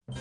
तो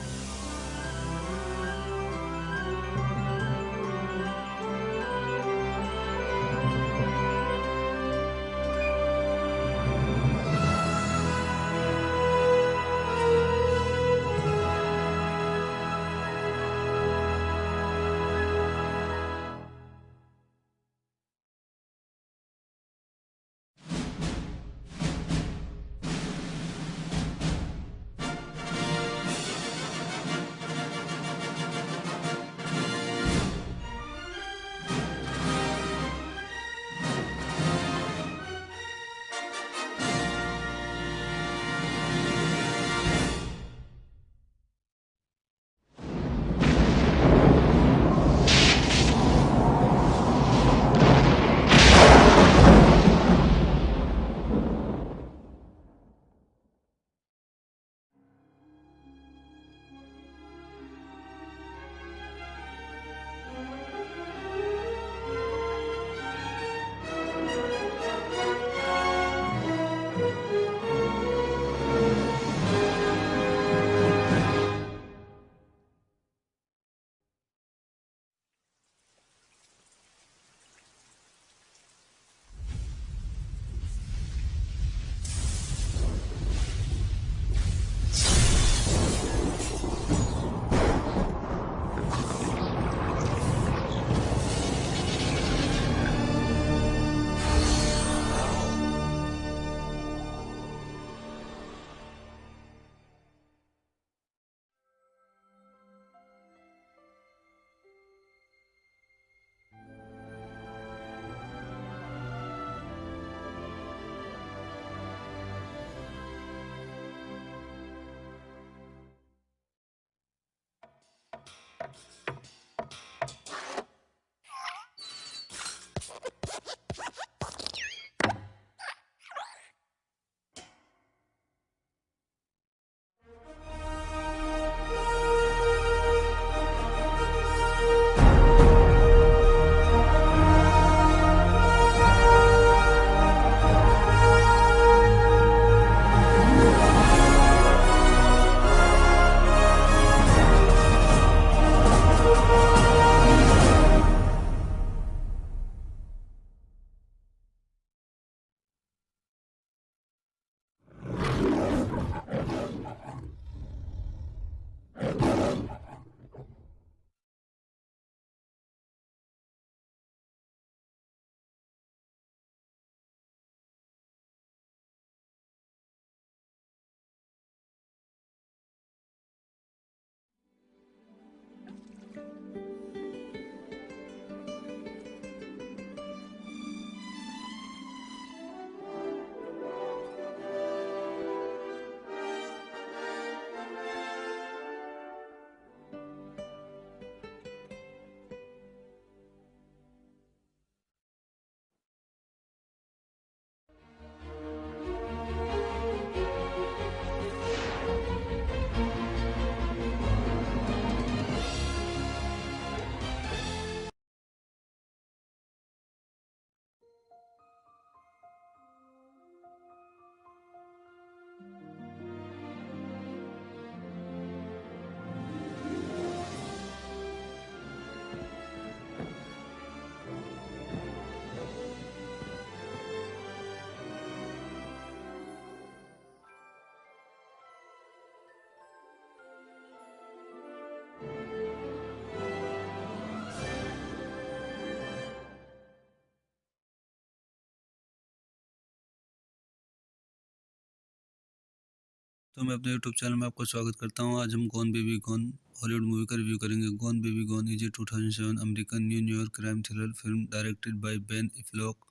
मैं अपने यूट्यूब चैनल में आपका स्वागत करता हूँ। आज हम gone Baby gone Hollywood movie का रिव्यू करेंगे। Gone Baby gone is a 2007 American New York crime thriller film directed by Ben Affleck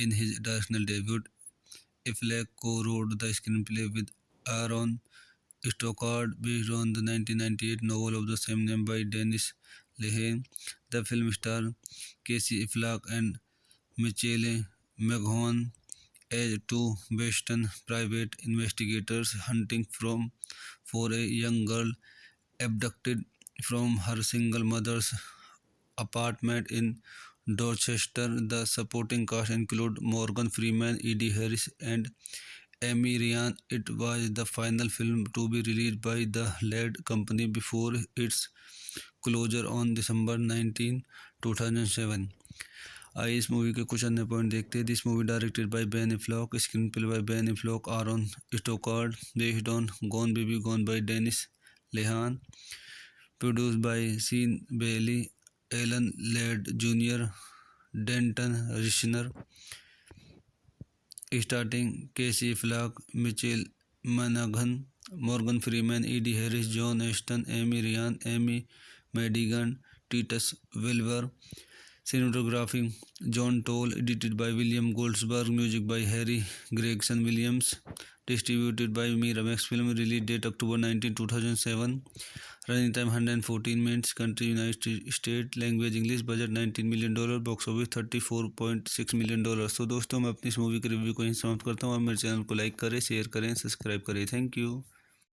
in his directional debut. Affleck co-wrote the screenplay with Aaron Stockard based on the 1998 novel of the same name by Dennis Lehane. The film stars Casey Affleck and Michelle McGowan as two Western private investigators hunting for a young girl abducted from her single mother's apartment in Dorchester. The supporting cast include Morgan Freeman, Eddie Harris, and Amy Ryan. It was the final film to be released by the LED company before its closure on December 19, 2007. आइए इस movie के कुछ अन्य point देखते हैं. This movie directed by Ben Affleck, screenplay by Ben Affleck, Aaron Stockard, based on Gone Baby Gone by Dennis Lehane, produced by Sean Bailey, Alan Ladd junior, Danton Rissner, starting Casey Affleck, Michelle मनाघन, Morgan Freeman, Ed Harris, John Ashton, Amy Ryan, Amy Madigan, Titus Welliver. Cinematography John Toll, edited by William Goldsberg, music by Harry Gregson Williams, distributed by Miramax Film, release date October 19, 2007, running time 114 minutes, country United States, language English, budget $19 million, box office $34.6 million. तो दोस्तों मैं अपनी इस movie के review को यहीं समाप्त करता हूँ. आप मेरे चैनल को लाइक करें, शेयर करें, सब्सक्राइब करें. Thank you.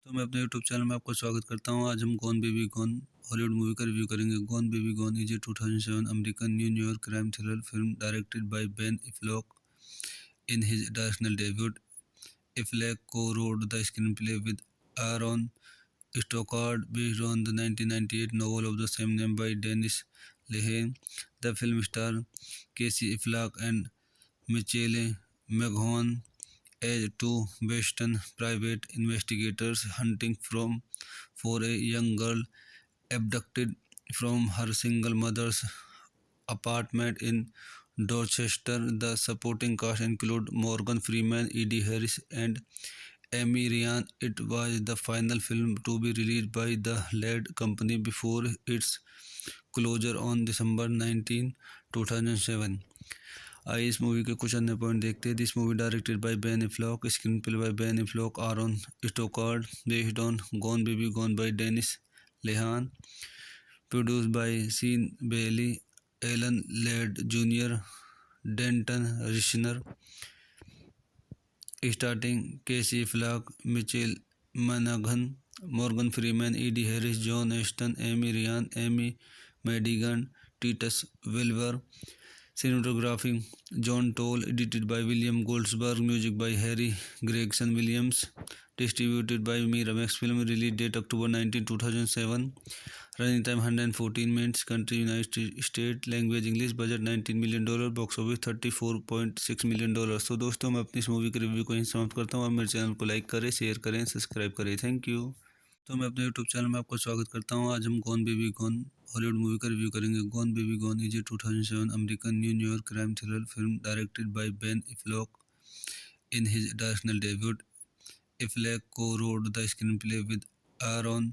तो मैं अपने यूट्यूब चैनल में आपका स्वागत करता हूँ. आज हम gone Baby gone Hollywood movie का रिव्यू करेंगे. Gone Baby gone is a 2007 American New York crime thriller film directed by Ben Affleck in his directional debut. Affleck co-wrote the screenplay with Aaron Stockard based on the 1998 novel of the same name by Dennis Lehane. The film stars Casey Affleck and Michelle McGowan as two Western private investigators hunting for a young girl abducted from her single mother's apartment in Dorchester. The supporting cast include Morgan Freeman, Eddie Harris, and Amy Ryan. It was the final film to be released by the LED company before its closure on December 19, 2007. आइए इस movie के कुछ अन्य point देखते हैं. This movie directed by Ben Affleck, screenplay by Ben Affleck, Aaron Stockard, based on Gone Baby Gone by Dennis Lehane, produced by Sean Bailey, Alan Ladd junior, Danton Rissner, starting Casey Affleck, Michelle मनाघन, Morgan Freeman, Ed Harris, John Ashton, Amy Ryan, Amy Madigan, Titus Welliver. Cinematography John Toll, edited by William Goldsberg, music by Harry Gregson Williams, distributed by Miramax Film, release date October 19, 2007, running time 114 minutes, country United States, language English, budget $19 million, box office $34.6 million. तो दोस्तों मैं अपनी इस movie के review को यहीं समाप्त करता हूँ. आप मेरे चैनल को लाइक करें, शेयर करें, सब्सक्राइब करें. Thank you. तो मैं अपने यूट्यूब चैनल में आपका स्वागत करता हूँ. आज हम gone Baby gone Hollywood movie का रिव्यू करेंगे. Gone Baby gone is a 2007 American New York crime thriller film directed by Ben Affleck in his directional debut. Affleck co-wrote the screenplay with Aaron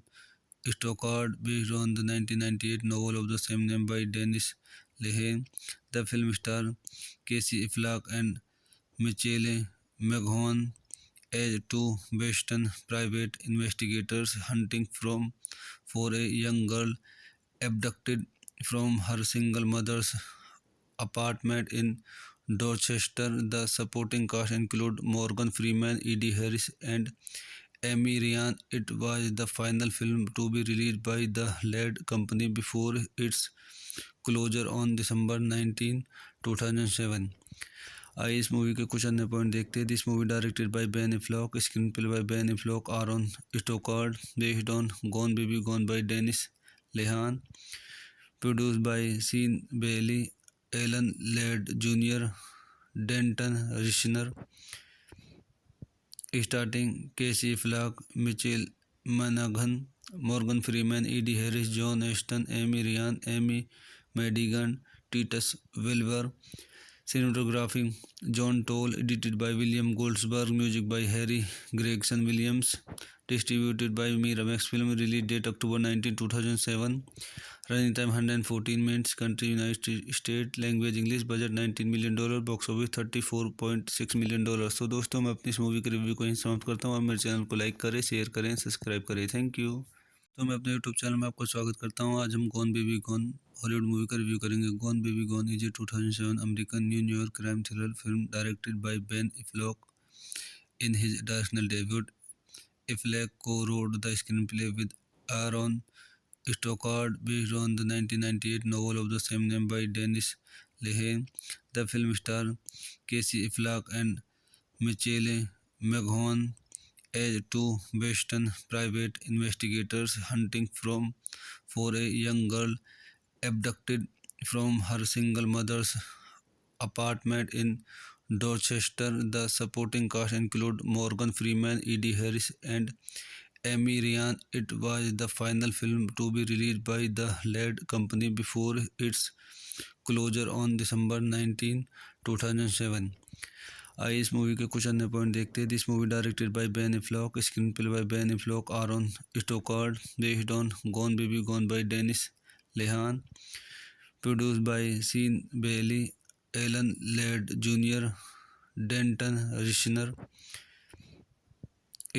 Stockard based on the 1998 novel of the same name by Dennis Lehane. The film stars Casey Affleck and Michelle McGowan as two Western private investigators hunting for a young girl abducted from her single mother's apartment in Dorchester. The supporting cast include Morgan Freeman, Eddie Harris, and Amy Ryan. It was the final film to be released by the LED company before its closure on December 19, 2007. आइए इस movie के कुछ अन्य point देखते हैं. This movie directed by Ben Affleck, screenplay by Ben Affleck, Aaron Stockard, based on Gone Baby Gone by Dennis Lehane, produced by Sean Bailey, Alan Ladd junior, Danton Rissner, starting Casey Affleck, Michelle मनाघन, Morgan Freeman, Ed Harris, John Ashton, Amy Ryan, Amy Madigan, Titus Welliver. Cinematography John Toll, edited by William Goldsberg, music by Harry Gregson Williams, distributed by Miramax Film, release date October 19, 2007, running time 114 minutes, country United States, language English, budget $19 million, box office $34.6 million. तो दोस्तों मैं अपनी इस movie के review को यहीं समाप्त करता हूँ. आप मेरे चैनल को लाइक करें, शेयर करें, सब्सक्राइब करें. Thank you. तो मैं अपने यूट्यूब चैनल में आपका स्वागत करता हूँ. आज हम gone Baby gone Hollywood movie का रिव्यू करेंगे. Gone Baby gone is a 2007 American New York crime thriller film directed by Ben Affleck in his directional debut. Affleck co-wrote the screenplay with Aaron Stockard based on the 1998 novel of the same name by Dennis Lehane. The film stars Casey Affleck and Michelle McGowan as two Western private investigators hunting for a young girl abducted from her single mother's apartment in Dorchester. The supporting cast include Morgan Freeman, Eddie Harris, and Amy Ryan. It was the final film to be released by the lead company before its closure on December 19, 2007. आइए इस movie के कुछ अन्य point देखते हैं. This movie directed by Ben Affleck, screenplay by Ben Affleck, Aron स्टोकार्ड, based on Gone Baby Gone by Dennis Lehane, produced by Sean Bailey, Alan Ladd junior, Danton Rissner,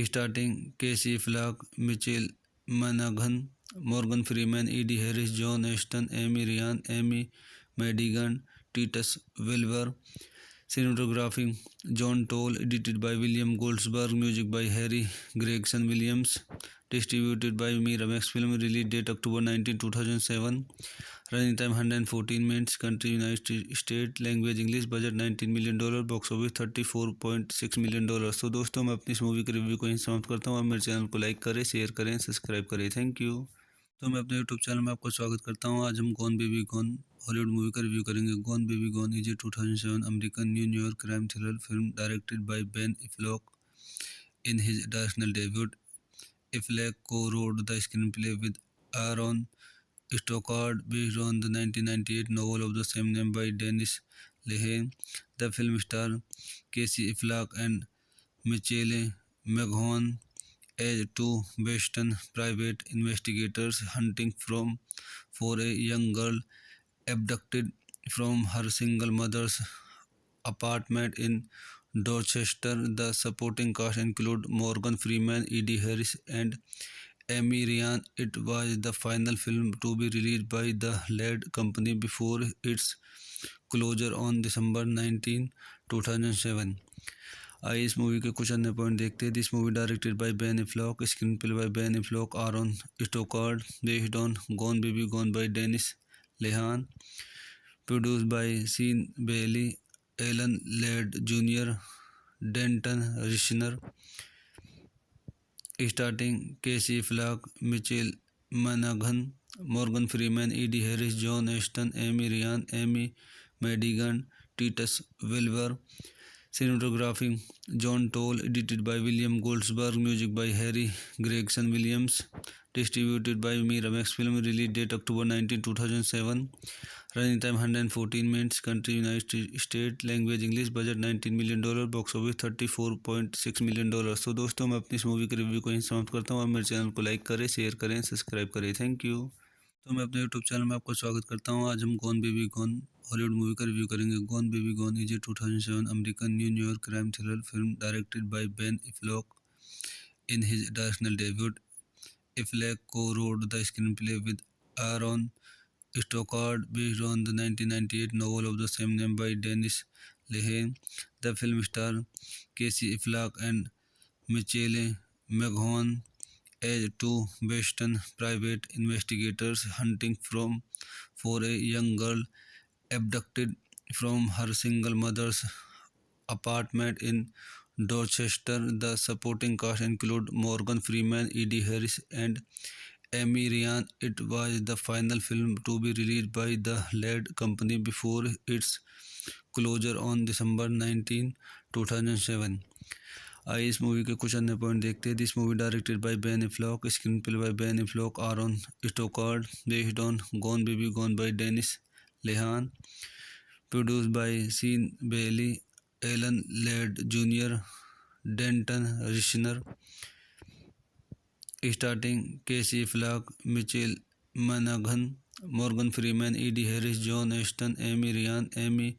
starting Casey Affleck, Michelle मनाघन, Morgan Freeman, Ed Harris, John Ashton, Amy Ryan, Amy Madigan, Titus Wilbur. Cinematography John Toll, edited by William Goldsberg, music by Harry Gregson Williams, distributed by Miramax Film, release date October 19, 2007, running time 114 minutes, country United States, language English, budget $19 million, box office $34.6 million. तो दोस्तों मैं अपनी इस movie के review को यहीं समाप्त करता हूँ. आप मेरे चैनल को लाइक करें, शेयर करें, सब्सक्राइब करें. Thank you. तो मैं अपने यूट्यूब चैनल में आपका स्वागत करता हूँ. आज हम gone Baby gone Hollywood movie का रिव्यू करेंगे. Gone Baby gone is a 2007 American New York crime thriller film directed by Ben Affleck in his directional debut. Affleck co-wrote the screenplay with Aaron Stockard based on the 1998 novel of the same name by Dennis Lehane. The film stars Casey Affleck and Michelle McGowan as two Western private investigators hunting for a young girl abducted from her single mother's apartment in Dorchester. The supporting cast include Morgan Freeman, Eddie Harris, and Amy Ryan. It was the final film to be released by the lead company before its closure on December 19, 2007. आइए इस movie के कुछ अन्य point देखते हैं. This movie directed by Ben Affleck, screenplay by Ben Affleck, Aron स्टोकार्ड, based on Gone Baby Gone by Dennis Lehane, produced by Sean Bailey, Alan Ladd junior, Danton Rissner, starting Casey Affleck, Michelle मनाघन, Morgan Freeman, Ed Harris, John Ashton, Amy Ryan, Amy Madigan, Titus Wilbur. Cinematography John Toll, edited by William Goldsberg, music by Harry Gregson Williams, distributed by Miramax Film, release date October 19, 2007, running time 114 minutes, country United States, language English, budget $19 million, box office $34.6 million. तो दोस्तों मैं अपनी इस movie के review को यहीं समाप्त करता हूँ. आप मेरे चैनल को लाइक करें, शेयर करें, सब्सक्राइब करें. Thank you. तो मैं अपने यूट्यूब चैनल में आपका स्वागत करता हूँ. आज हम gone Baby gone Hollywood movie का रिव्यू करेंगे. Gone Baby gone is a 2007 American New York crime thriller film directed by Ben Affleck in his directional debut. Affleck co-wrote the screenplay with Aaron Stockard based on the 1998 novel of the same name by Dennis Lehane. The film stars Casey Affleck and Michelle McGowan as two Western private investigators hunting for a young girl abducted from her single mother's apartment in Dorchester. The supporting cast include Morgan Freeman, Eddie Harris, and Amy Ryan. It was the final film to be released by the lead company before its closure on December 19, 2007. आइए इस movie के कुछ अन्य point देखते हैं. This movie directed by Ben Affleck, screenplay by Ben Affleck, Aron स्टोकार्ड, based on Gone Baby Gone by Dennis Lehane, produced by Sean Bailey, Alan Ladd junior, Danton Rissner, starting Casey Affleck, Michelle मनाघन, Morgan Freeman, Ed Harris, John Ashton, Amy Ryan, Amy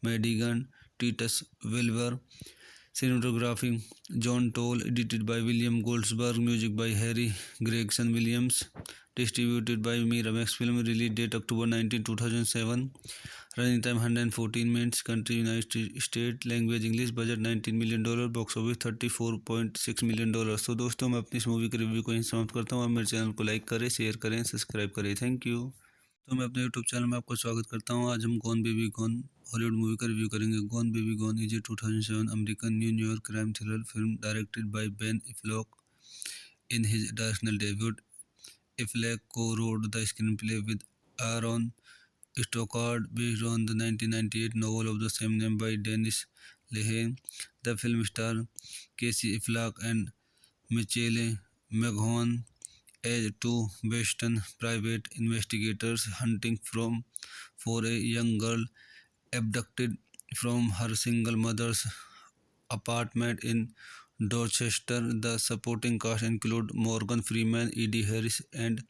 Madigan, Titus Wilbur. Cinematography John Toll, edited by William Goldsberg, music by Harry Gregson Williams, distributed by Miramax Film, release date October 19, 2007, running time 114 minutes, country United States, language English, budget $19 million, box office $34.6 million. तो दोस्तों मैं अपनी इस movie के review को यहीं समाप्त करता हूँ. आप मेरे चैनल को लाइक करें, शेयर करें, सब्सक्राइब करें. Thank you. तो मैं अपने यूट्यूब चैनल में आपका स्वागत करता हूँ। आज हम gone Baby gone Hollywood movie का रिव्यू करेंगे। Gone Baby gone is a 2007 American New York crime thriller film directed by Ben Affleck in his directional debut. Affleck co-wrote the screenplay with Aaron Stockard based on the 1998 novel of the same name by Dennis Lehane. The film stars Casey Affleck and Michelle McGowan as two Western private investigators hunting for a young girl abducted from her single mother's apartment in Dorchester. The supporting cast include Morgan Freeman, Eddie Harris, and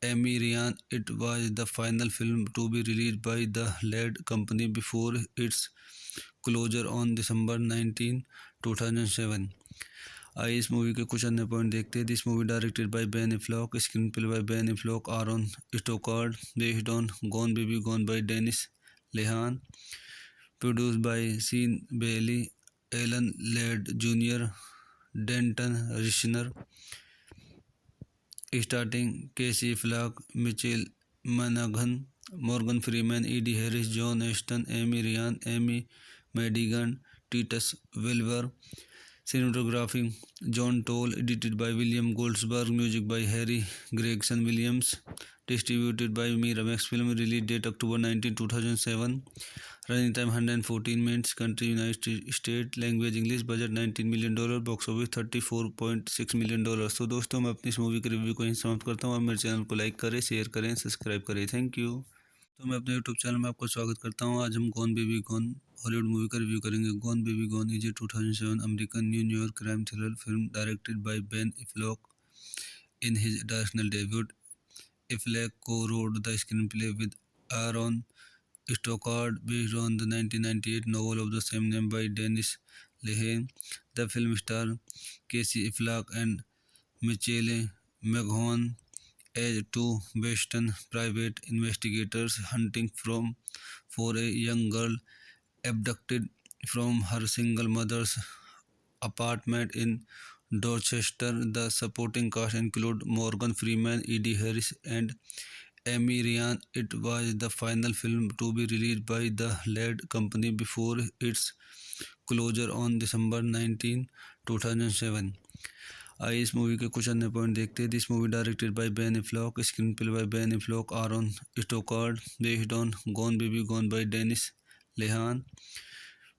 Amy Ryan. It was the final film to be released by the lead company before its closure on December 19, 2007. आइए इस movie के कुछ अन्य point देखते हैं। This movie directed by Ben Affleck, screenplay by Ben Affleck, Aaron Stockard, based on Gone Baby Gone by Dennis Lehane, produced by Sean Bailey, Alan Ladd junior, Danton Rissner, starting Casey Affleck, Mitchell मनगन, Morgan Freeman, Ed Harris, John Ashton, Amy Ryan, Amy Madigan, Titus Wilbur. Cinematography John Toll, edited by William Goldsberg, music by Harry Gregson Williams, distributed by Miramax Film, release date October 19, 2007, running time 114 minutes, country United States, language English, budget $19 million, box office $34.6 million। तो दोस्तों मैं अपनी इस movie के review को यहीं समाप्त करता हूँ। आप मेरे चैनल को लाइक करें, शेयर करें, सब्सक्राइब करें। Thank you. तो मैं अपने यूट्यूब चैनल में आपका स्वागत करता हूँ। आज हम gone Baby gone Hollywood movie का रिव्यू करेंगे। Gone Baby gone is a 2007 American New York crime thriller film directed by Ben Affleck in his directional debut. Affleck co-wrote the screenplay with Aaron Stockard based on the 1998 novel of the same name by Dennis Lehane. The film stars Casey Affleck and Michelle McGowan as two Western private investigators hunting for a young girl abducted from her single mother's apartment in Dorchester. The supporting cast include Morgan Freeman, Eddie Harris, and Amy Ryan. It was the final film to be released by the lead company before its closure on December 19, 2007। आइए इस movie के कुछ अन्य point देखते हैं। This movie directed by Ben Affleck, screenplay by Ben Affleck, Aaron Stockard, based on Gone Baby Gone by Dennis Lehane,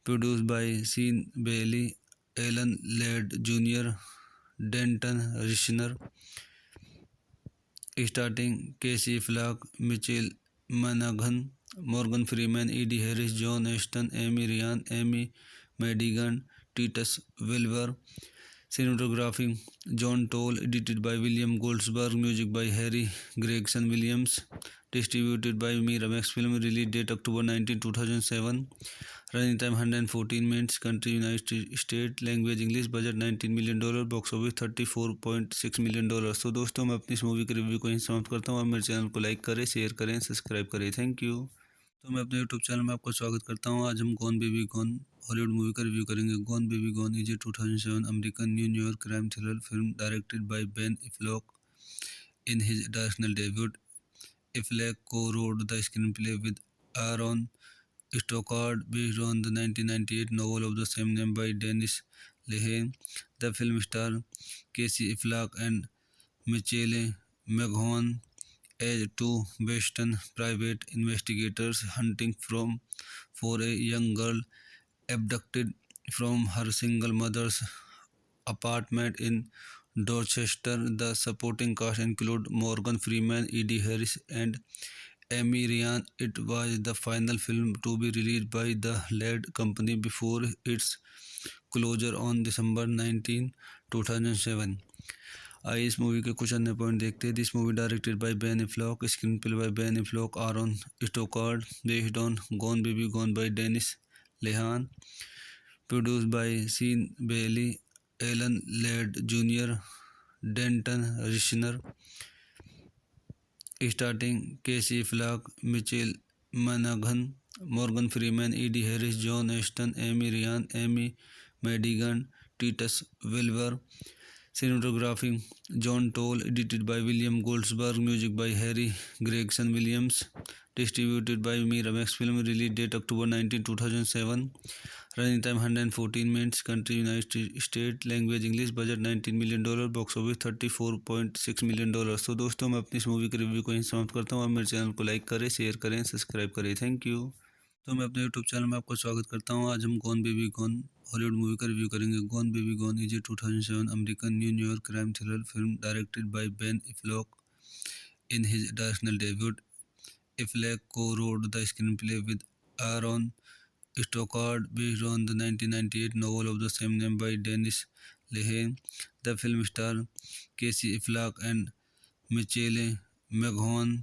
produced by Sean Bailey, Alan Ladd junior, Danton Rissner, starting Casey Affleck, Mitchell मनगन, Morgan Freeman, Ed Harris, John Ashton, Amy Ryan, Amy Madigan, Titus Wilbur. Cinematography John Toll, edited by William Goldsberg, music by Harry Gregson Williams, distributed by Miramax Film, release date October 19, 2007, running time 114 minutes, country United States, language English, budget $19 million, box office $34.6 million। तो दोस्तों मैं अपनी इस movie के review को यहीं समाप्त करता हूँ। आप मेरे चैनल को लाइक करें, शेयर करें, सब्सक्राइब करें। Thank you. तो मैं अपने यूट्यूब चैनल में आपका स्वागत करता हूँ। आज हम gone Baby gone Hollywood movie का रिव्यू करेंगे। Gone Baby gone is a 2007 American New York crime thriller film directed by Ben Affleck in his directional debut. Affleck co-wrote the screenplay with Aaron Stockard based on the 1998 novel of the same name by Dennis Lehane. The film stars Casey Affleck and Michelle McGowan as two Western private investigators hunting for a young girl abducted from her single mother's apartment in Dorchester. The supporting cast include Morgan Freeman, Eddie Harris, and Amy Ryan. It was the final film to be released by the lead company before its closure on December 19, 2007। आइए इस movie के कुछ अन्य point देखते हैं। This movie directed by Ben Affleck, screenplay by Ben Affleck, Aaron Stockard, based on Gone Baby Gone by Dennis Lehane, produced by Sean Bailey, Alan Ladd junior, Danton Rissner, starting Casey Affleck, Mitchell मनगन, Morgan Freeman, Ed Harris, John Ashton, Amy Ryan, Amy Madigan, Titus Wilbur. Cinematography John Toll, edited by William Goldsberg, music by Harry Gregson Williams, distributed by Miramax Film, release date October 19, 2007, running time 114 minutes, country United States, language English, budget $19 million, box office $34.6 million। तो दोस्तों मैं अपनी इस movie के review को यहीं समाप्त करता हूँ। आप मेरे चैनल को लाइक करें, शेयर करें, सब्सक्राइब करें। Thank you. तो मैं अपने यूट्यूब चैनल में आपका स्वागत करता हूँ। आज हम gone Baby gone Hollywood movie का रिव्यू करेंगे। Gone Baby gone is a 2007 American New York crime thriller film directed by Ben Affleck in his directional debut. Affleck co-wrote the screenplay with Aaron Stockard based on the 1998 novel of the same name by Dennis Lehane. The film stars Casey Affleck and Michelle McGowan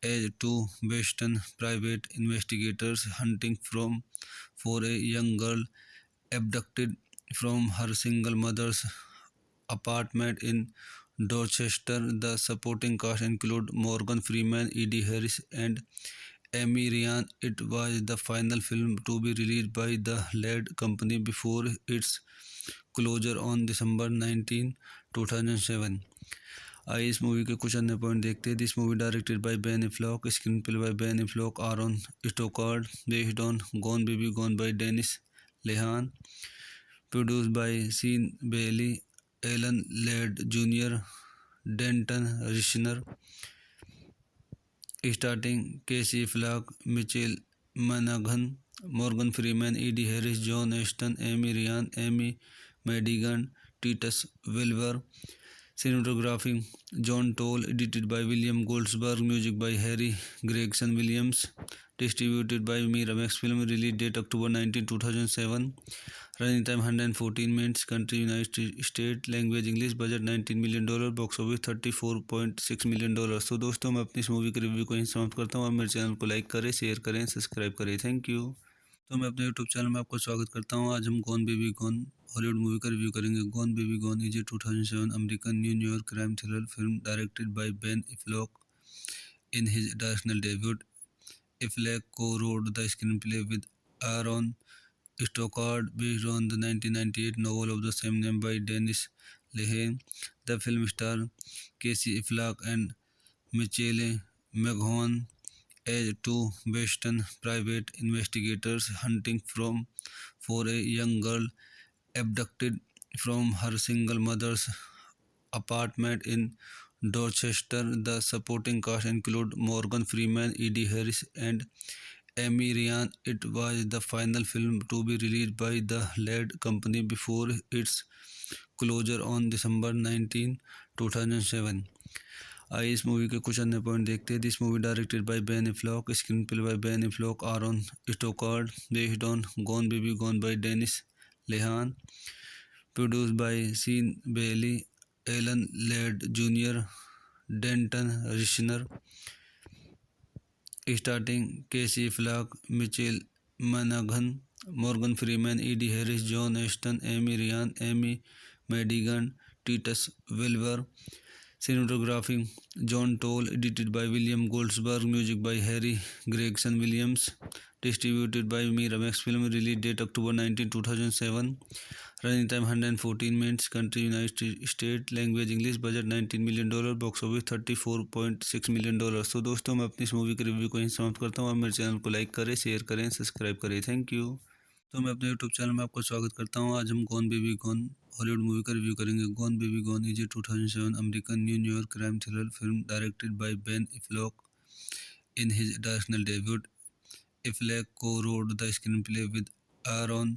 as two Western private investigators hunting for a young girl abducted from her single mother's apartment in Dorchester. The supporting cast include Morgan Freeman, Eddie Harris, and Amy Ryan. It was the final film to be released by the lead company before its closure on December 19, 2007। आइए इस movie के कुछ अन्य point देखते हैं। This movie directed by Ben Affleck, screenplay by Ben Affleck, Aaron Stockard, based on Gone Baby Gone by Dennis Lehane, produced by Sean Bailey, Alan Ladd junior, Danton Rissner, starting Casey Affleck, Mitchell मनगन, Morgan Freeman, Ed Harris, John Ashton, Amy Ryan, Amy Madigan, Titus Wilbur. Cinematography John Toll, edited by William Goldsberg, music by Harry Gregson Williams, distributed by Miramax Film, release date October 19, 2007, running time 114 minutes, country United States, language English, budget $19 million, box office $34.6 million। तो दोस्तों मैं अपनी इस movie के review को यहीं समाप्त करता हूँ। आप मेरे चैनल को लाइक करें, शेयर करें, सब्सक्राइब करें। Thank you. तो मैं अपने यूट्यूब चैनल में आपका स्वागत करता हूँ। आज हम gone Baby gone Hollywood movie का रिव्यू करेंगे। Gone Baby gone is a 2007 American New York crime thriller film directed by Ben Affleck in his directional debut. Affleck co-wrote the screenplay with Aaron Stockard based on the 1998 novel of the same name by Dennis Lehane. The film stars Casey Affleck and Michelle McGowan as two Western private investigators hunting for a young girl abducted from her single mother's apartment in Dorchester. The supporting cast include Morgan Freeman, Eddie Harris, and Amy Ryan. It was the final film to be released by the lead company before its closure on December 19, 2007। आइए इस movie के कुछ अन्य point देखते हैं। This movie directed by Ben Affleck, screenplay by Ben Affleck, Aaron Stockard, based on Gone Baby Gone by Dennis Lehane, produced by Sean Bailey, Alan Ladd junior, Danton Rissner, starting Casey Affleck, Mitchell मनगन, Morgan Freeman, Ed Harris, John Ashton, Amy Ryan, Amy Madigan, Titus Wilbur. Cinematography John Toll, edited by William Goldsberg, music by Harry Gregson Williams, distributed by Miramax Film, release date October 19, 2007, running time 114 minutes, country United States, language English, budget $19 million, box office $34.6 million। तो दोस्तों मैं अपनी इस movie के review को यहीं समाप्त करता हूँ। आप मेरे चैनल को लाइक करें, शेयर करें, सब्सक्राइब करें। Thank you. तो मैं अपने यूट्यूब चैनल में आपका स्वागत करता हूँ। आज हम gone Baby gone Hollywood movie का रिव्यू करेंगे। Gone Baby gone is a 2007 American New York crime thriller film directed by Ben Affleck in his directional debut. Affleck co-wrote the screenplay with Aaron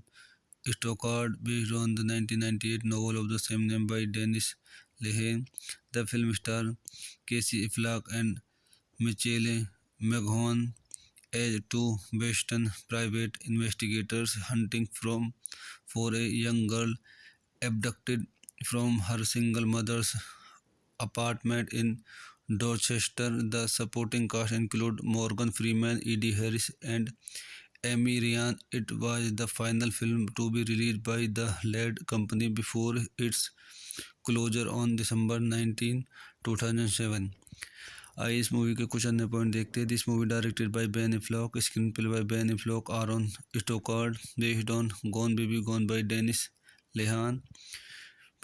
Stockard based on the 1998 novel of the same name by Dennis Lehane. The film stars Casey Affleck and Michelle McGowan as two Western private investigators hunting for a young girl abducted from her single mother's apartment in Dorchester. The supporting cast include Morgan Freeman, Eddie Harris, and Amy Ryan. It was the final film to be released by the lead company before its closure on December 19, 2007। आइए इस movie के कुछ अन्य point देखते हैं। This movie directed by Ben Affleck, screenplay by Ben Affleck, Aaron Stockard, based on Gone Baby Gone by Dennis Lehane,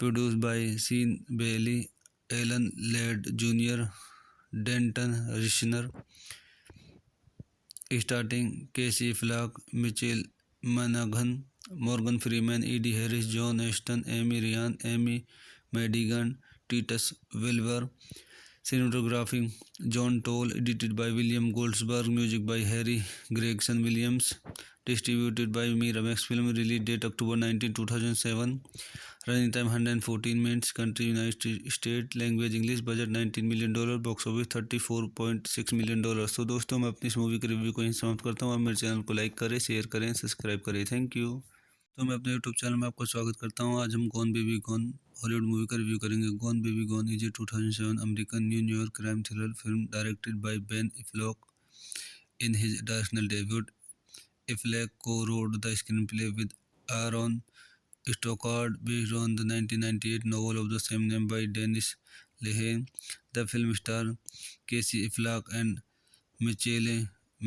Produced by Sean Bailey, Alan Ladd Jr., Denton Richner, starting Casey Affleck, Michael Monaghan, Morgan Freeman, Eddie Harris, John Ashton, Amy Ryan, Amy Madigan, Titus Welliver. Cinematography John Toll, edited by William Goldsberg, music by Harry Gregson Williams, distributed by Miramax Film, release date October 19, 2007, running time 114 minutes, country United States, language English, budget $19 million, box office $34.6 million। तो दोस्तों मैं अपनी इस movie के review को यहीं समाप्त करता हूँ। आप मेरे चैनल को लाइक करें, शेयर करें, सब्सक्राइब करें। Thank you. तो मैं अपने यूट्यूब चैनल में आपका स्वागत करता हूँ। आज हम gone Baby gone Hollywood movie का रिव्यू करेंगे। Gone Baby gone is a 2007 American New York crime thriller film directed by Ben Affleck in his directional debut. Affleck co-wrote the screenplay with Aaron Stockard based on the 1998 novel of the same name by Dennis Lehane. The film stars Casey Affleck and Michelle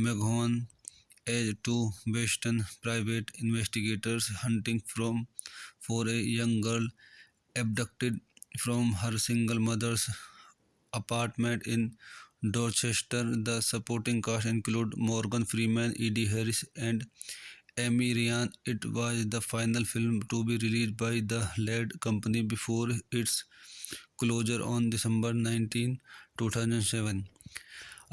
McGowan as two Western private investigators hunting for a young girl abducted from her single mother's apartment in Dorchester. The supporting cast include Morgan Freeman, Eddie Harris, and Amy Ryan. It was the final film to be released by the Ladd Company before its closure on December 19, 2007।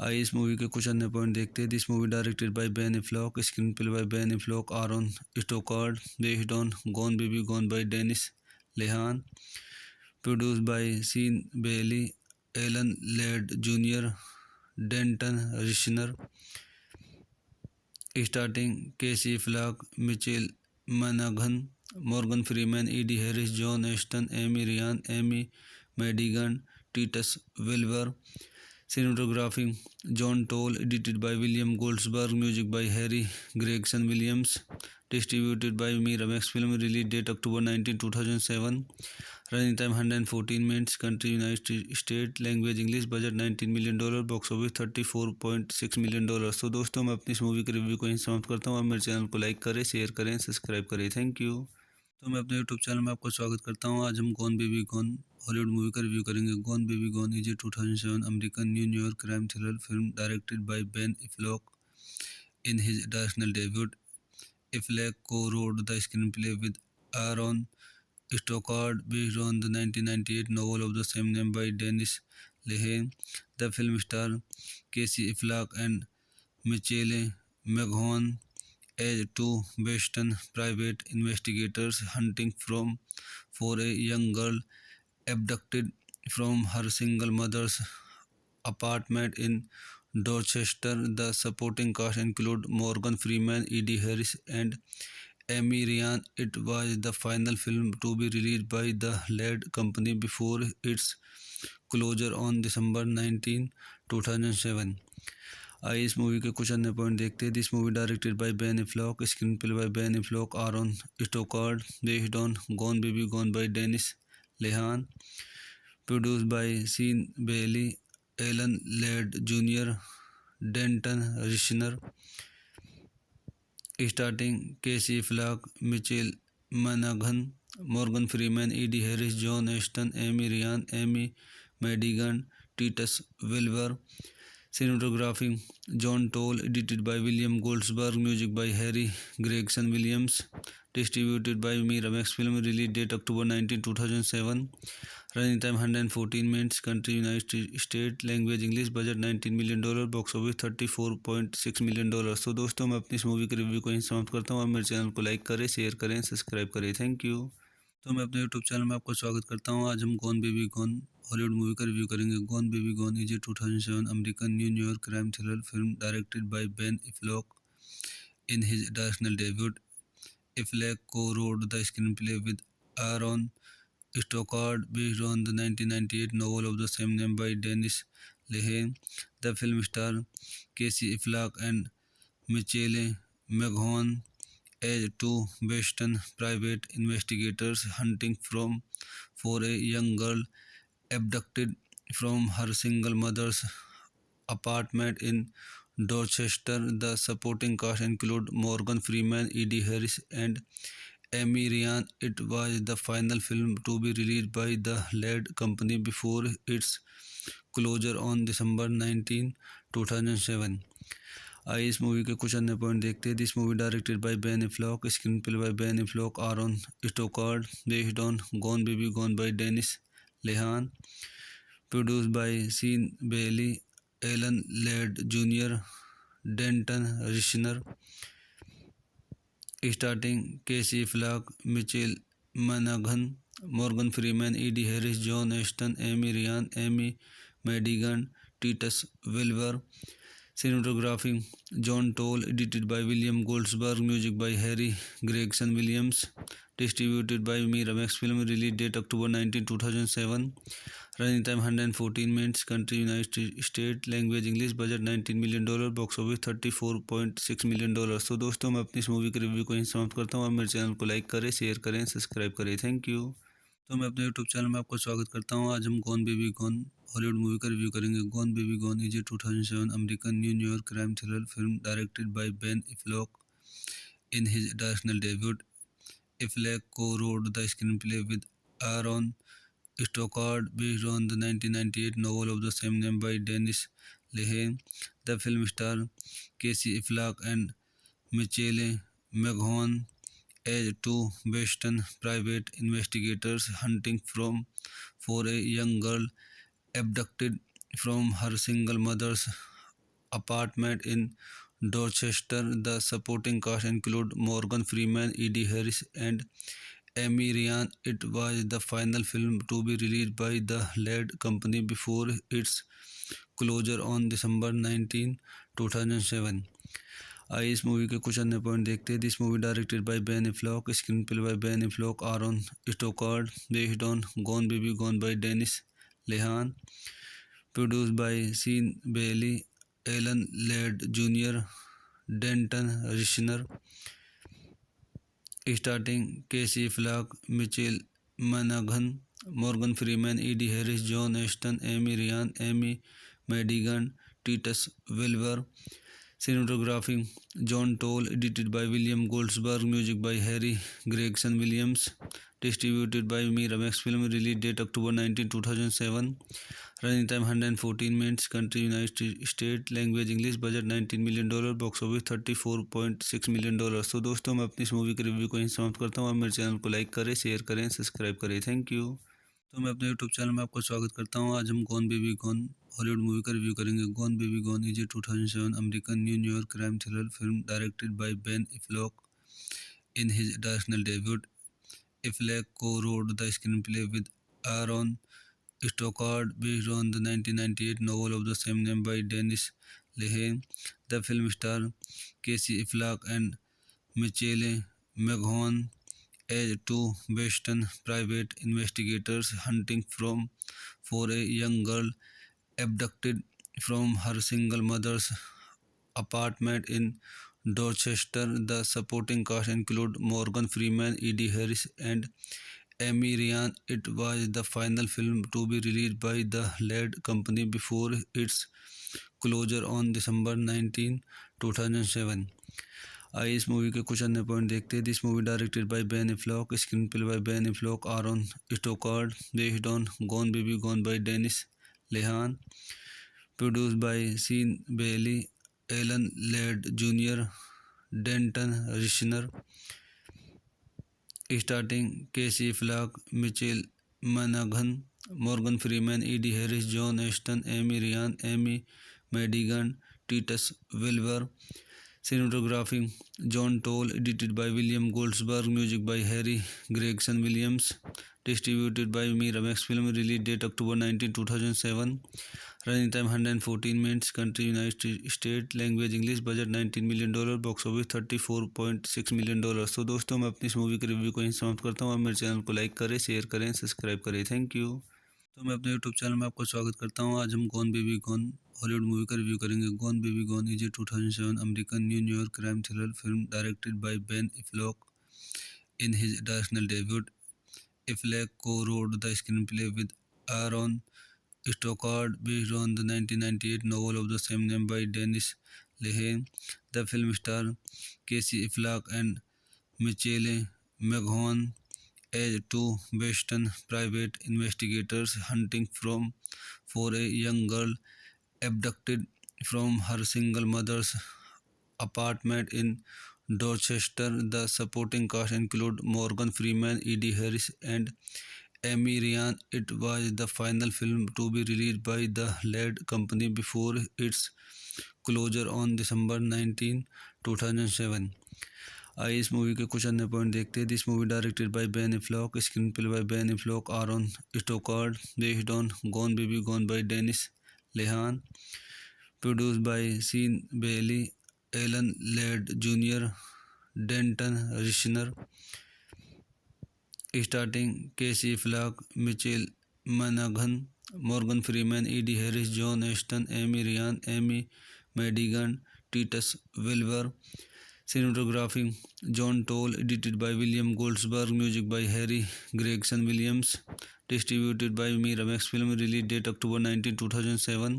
आइए इस movie के कुछ अन्य point देखते हैं। This movie directed by Ben Affleck, screenplay by Ben Affleck, Aaron Stockard, based on Gone Baby Gone by Dennis Lehane, produced by Sean Bailey, Alan Ladd junior, Danton Rissner, starting Casey Affleck, Michelle मनाघन, Morgan Freeman, Ed Harris, John Ashton, Amy Ryan, Amy Madigan, Titus Welliver. Cinematography John Toll, edited by William Goldsberg, music by Harry Gregson Williams, distributed by Miramax Film, release date October 19, 2007, running time 114 minutes, country United States, language English, budget $19 million, box office $34.6 million। तो दोस्तों मैं अपनी इस movie के review को यहीं समाप्त करता हूँ। आप मेरे चैनल को लाइक करें, शेयर करें, सब्सक्राइब करें। Thank you. तो मैं अपने यूट्यूब चैनल में आपका स्वागत करता हूँ। आज हम gone Baby gone Hollywood movie का रिव्यू करेंगे। Gone Baby gone is a 2007 American New York crime thriller film directed by Ben Affleck in his directional debut. Affleck co-wrote the screenplay with Aaron Stockard based on the 1998 novel of the same name by Dennis Lehane. The film stars Casey Affleck and Michelle McGowan as two Western private investigators hunting for a young girl abducted from her single mother's apartment in Dorchester. The supporting cast include Morgan Freeman, Eddie Harris, and Amy Ryan. It was the final film to be released by the Ladd Company before its closure on December 19, 2007। आइए इस movie के कुछ अन्य point देखते हैं। This movie directed by Ben Affleck, screenplay by Ben Affleck, Aaron Stockard, based on Gone Baby Gone by Dennis Lehane, produced by Sean Bailey, Alan Ladd junior, Danton Rissner, starting Casey Affleck, Michelle मनाघन, Morgan Freeman, Ed Harris, John Ashton, Amy Ryan, Amy Madigan, Titus Welliver. Cinematography John Toll, edited by William Goldsberg, music by Harry Gregson Williams, distributed by Miramax Film, release date October 19, 2007, running time 114 minutes, country United States, language English, budget $19 million, box office $34.6 million। तो दोस्तों मैं अपनी इस movie के review को यहीं समाप्त करता हूँ। आप मेरे चैनल को लाइक करें, शेयर करें, सब्सक्राइब करें। Thank you. तो मैं अपने यूट्यूब चैनल में आपका स्वागत करता हूँ। आज हम gone Baby gone Hollywood movie का रिव्यू करेंगे। Gone Baby gone is a 2007 American New York crime thriller film directed by Ben Affleck in his directional debut. Affleck co-wrote the screenplay with Aaron Stockard based on the 1998 novel of the same name by Dennis Lehane. The film stars Casey Affleck and Michelle McGowan as two Western private investigators hunting for a young girl abducted from her single mother's apartment in Dorchester. The supporting cast include Morgan Freeman, Eddie Harris, and Amy Ryan. It was the final film to be released by the lead company before its closure on December 19, 2007. आइए इस movie के कुछ अन्य point देखते हैं. This movie directed by Ben Affleck, screenplay by Ben Affleck, Aron स्टोकार्ड, based on Gone Baby Gone by Dennis Lehane, produced by Sean Bailey, Alan Ladd junior, Danton Rissner, starting Casey Affleck, Mitchell मनगन, Morgan Freeman, Ed Harris, John Ashton, Amy Ryan, Amy Madigan, Titus Wilbur. Cinematography John Toll, edited by William Goldsberg, music by Harry Gregson Williams, distributed by Miramax Film, release date October 19, 2007, running time 114 minutes, country United States, language English, budget $19 million, box office $34.6 million. तो दोस्तों मैं अपनी इस movie के review को यहीं समाप्त करता हूँ. आप मेरे चैनल को लाइक करें, शेयर करें, सब्सक्राइब करें. Thank you. तो मैं अपने यूट्यूब चैनल में आपका स्वागत करता हूँ. आज हम gone Baby gone Hollywood movie का रिव्यू करेंगे. Gone Baby gone is a 2007 American New York crime thriller film directed by Ben Affleck in his directional debut. Affleck co-wrote the screenplay with Aaron Stockard based on the 1998 novel of the same name by Dennis Lehane. The film stars Casey Affleck and Michelle McGowan as two Western private investigators hunting for a young girl abducted from her single mother's apartment in Dorchester. The supporting cast include Morgan Freeman, Eddie Harris, and Amy Ryan. It was the final film to be released by the lead company before its closure on December 19, 2007. आइए इस movie के कुछ अन्य point देखते हैं. This movie directed by Ben Affleck, screenplay by Ben Affleck, Aron स्टोकार्ड, based on Gone Baby Gone by Dennis Lehane, produced by Sean Bailey, Alan Ladd junior, Danton Rissner, starting Casey Affleck, Mitchell मनगन, Morgan Freeman, Ed Harris, John Ashton, Amy Ryan, Amy Madigan, Titus Wilbur. Cinematography John Toll, edited by William Goldsberg, music by Harry Gregson Williams, distributed by Miramax Film, release date October 19, 2007, running time 114 minutes, country United States, language English, budget $19 million, box office $34.6 million. तो दोस्तों मैं अपनी इस movie के review को यहीं समाप्त करता हूँ. आप मेरे चैनल को लाइक करें, शेयर करें, सब्सक्राइब करें. Thank you. तो मैं अपने यूट्यूब चैनल में आपका स्वागत करता हूँ. आज हम gone Baby gone Hollywood movie का रिव्यू करेंगे. Gone Baby gone is a 2007 American New York crime thriller film directed by Ben Affleck in his directional debut. Affleck co-wrote the screenplay with Aaron Stockard based on the 1998 novel of the same name by Dennis Lehane. The film stars Casey Affleck and Michelle McGowan as two Western private investigators hunting for a young girl abducted from her single mother's apartment in Dorchester. The supporting cast include Morgan Freeman, Eddie Harris, and Amy Ryan. It was the final film to be released by the lead company before its closure on December 19, 2007. आइए इस movie के कुछ अन्य point देखते हैं. This movie directed by Ben Affleck, screenplay by Ben Affleck, Aron स्टोकार्ड, based on Gone Baby Gone by Dennis Lehane, produced by Sean Bailey, Alan Ladd junior, Danton Rissner, starting Casey Affleck, Mitchell मनगन, Morgan Freeman, Ed Harris, John Ashton, Amy Ryan, Amy Madigan, Titus Wilbur. Cinematography John Toll, edited by William Goldsberg, music by Harry Gregson Williams, distributed by Miramax Film, release date October 19, 2007, running time 114 minutes, country United States, language English, budget $19 million, box office $34.6 million. तो दोस्तों मैं अपनी इस movie के review को यहीं समाप्त करता हूँ. आप मेरे चैनल को लाइक करें, शेयर करें, सब्सक्राइब करें. Thank you. तो मैं अपने यूट्यूब चैनल में आपका स्वागत करता हूँ. आज हम gone Baby gone Hollywood movie का रिव्यू करेंगे. Gone Baby gone is a 2007 American New York crime thriller film directed by Ben Affleck in his directional debut. Affleck co-wrote the screenplay with Aaron Stockard based on the 1998 novel of the same name by Dennis Lehane. The film stars Casey Affleck and Michelle McGowan as two Western private investigators hunting for a young girl abducted from her single mother's apartment in Dorchester. The supporting cast include Morgan Freeman, Eddie Harris, and Amy Ryan. It was the final film to be released by the lead company before its closure on December 19, 2007. आइए इस movie के कुछ अन्य point देखते हैं. This movie directed by Ben Affleck, screenplay by Ben Affleck, Aaron Stockard, based on Gone Baby Gone by Dennis Lehane, produced by Sean Bailey, Alan Ladd junior, Danton Rissner, starting Casey Affleck, Michelle मनाघन, Morgan Freeman, Ed Harris, John Ashton, Amy Ryan, Amy Madigan, Titus Wilbur. Cinematography John Toll, edited by William Goldsberg, music by Harry Gregson Williams, distributed by Miramax Film, release date October 19, 2007,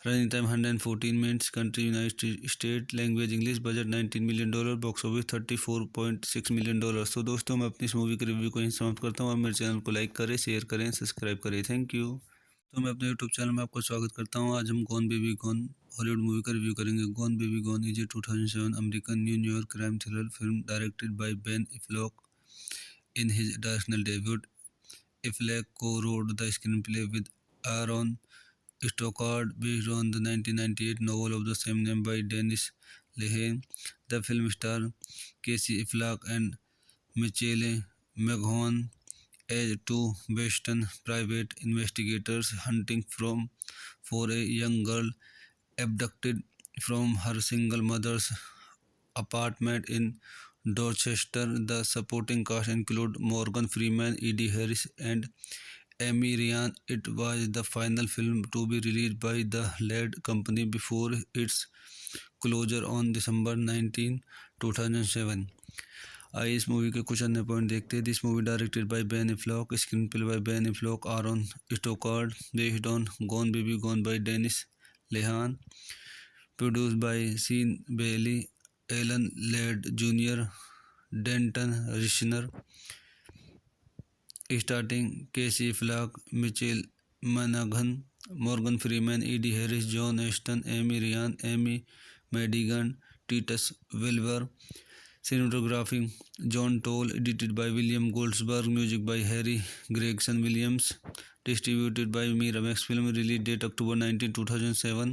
running time 114 minutes, country United States, language English, budget $19 million, box office $34.6 million. तो दोस्तों मैं अपनी इस movie के review को यहीं समाप्त करता हूँ. आप मेरे चैनल को लाइक करें, शेयर करें, सब्सक्राइब करें. Thank you. तो मैं अपने यूट्यूब चैनल में आपका स्वागत करता हूँ. आज हम gone Baby gone Hollywood movie का रिव्यू करेंगे. Gone Baby gone is a 2007 American New York crime thriller film directed by Ben Affleck in his directional debut. Affleck co-wrote the screenplay with Aaron Stockard based on the 1998 novel of the same name by Dennis Lehane. The film stars Casey Affleck and Michelle McGowan as two Western private investigators hunting for a young girl abducted from her single mother's apartment in Dorchester. The supporting cast include Morgan Freeman, Eddie Harris, and Amy Ryan. It was the final film to be released by the lead company before its closure on December 19, 2007. आइए इस movie के कुछ अन्य point देखते हैं. This movie directed by Ben Affleck, screenplay by Ben Affleck, Aaron Stockard, based on Gone Baby Gone by Dennis Lehane, produced by Sean Bailey, Alan Ladd junior, Danton Rissner, starting Casey Affleck, Michelle मनाघन, Morgan Freeman, Ed Harris, John Ashton, Amy Ryan, Amy Madigan, Titus Wilbur. Cinematography John Toll, edited by William Goldsberg, music by Harry Gregson Williams, distributed by Miramax Film, release date October 19, 2007,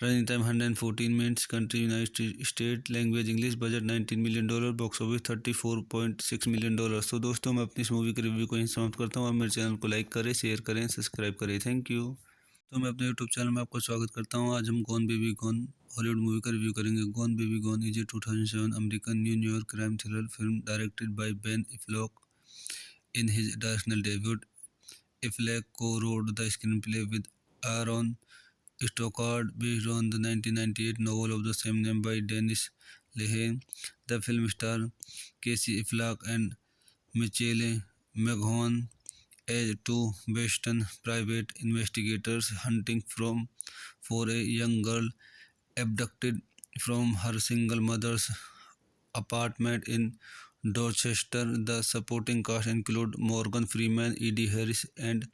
running time 114 minutes, country United States, language English, budget $19 million, box office $34.6 million. तो दोस्तों मैं अपनी इस movie के review को यहीं समाप्त करता हूँ. आप मेरे चैनल को लाइक करें, शेयर करें, सब्सक्राइब करें. Thank you. तो मैं अपने यूट्यूब चैनल में आपका स्वागत करता हूँ. आज हम gone Baby gone Hollywood movie का रिव्यू करेंगे. Gone Baby gone is a 2007 American New York crime thriller film directed by Ben Affleck in his directional debut. Affleck co-wrote the screenplay with Aaron Stockard based on the 1998 novel of the same name by Dennis Lehane. The film stars Casey Affleck and Michelle McGowan as two Western private investigators hunting for a young girl abducted from her single mother's apartment in Dorchester. The supporting cast include Morgan Freeman, Eddie Harris, and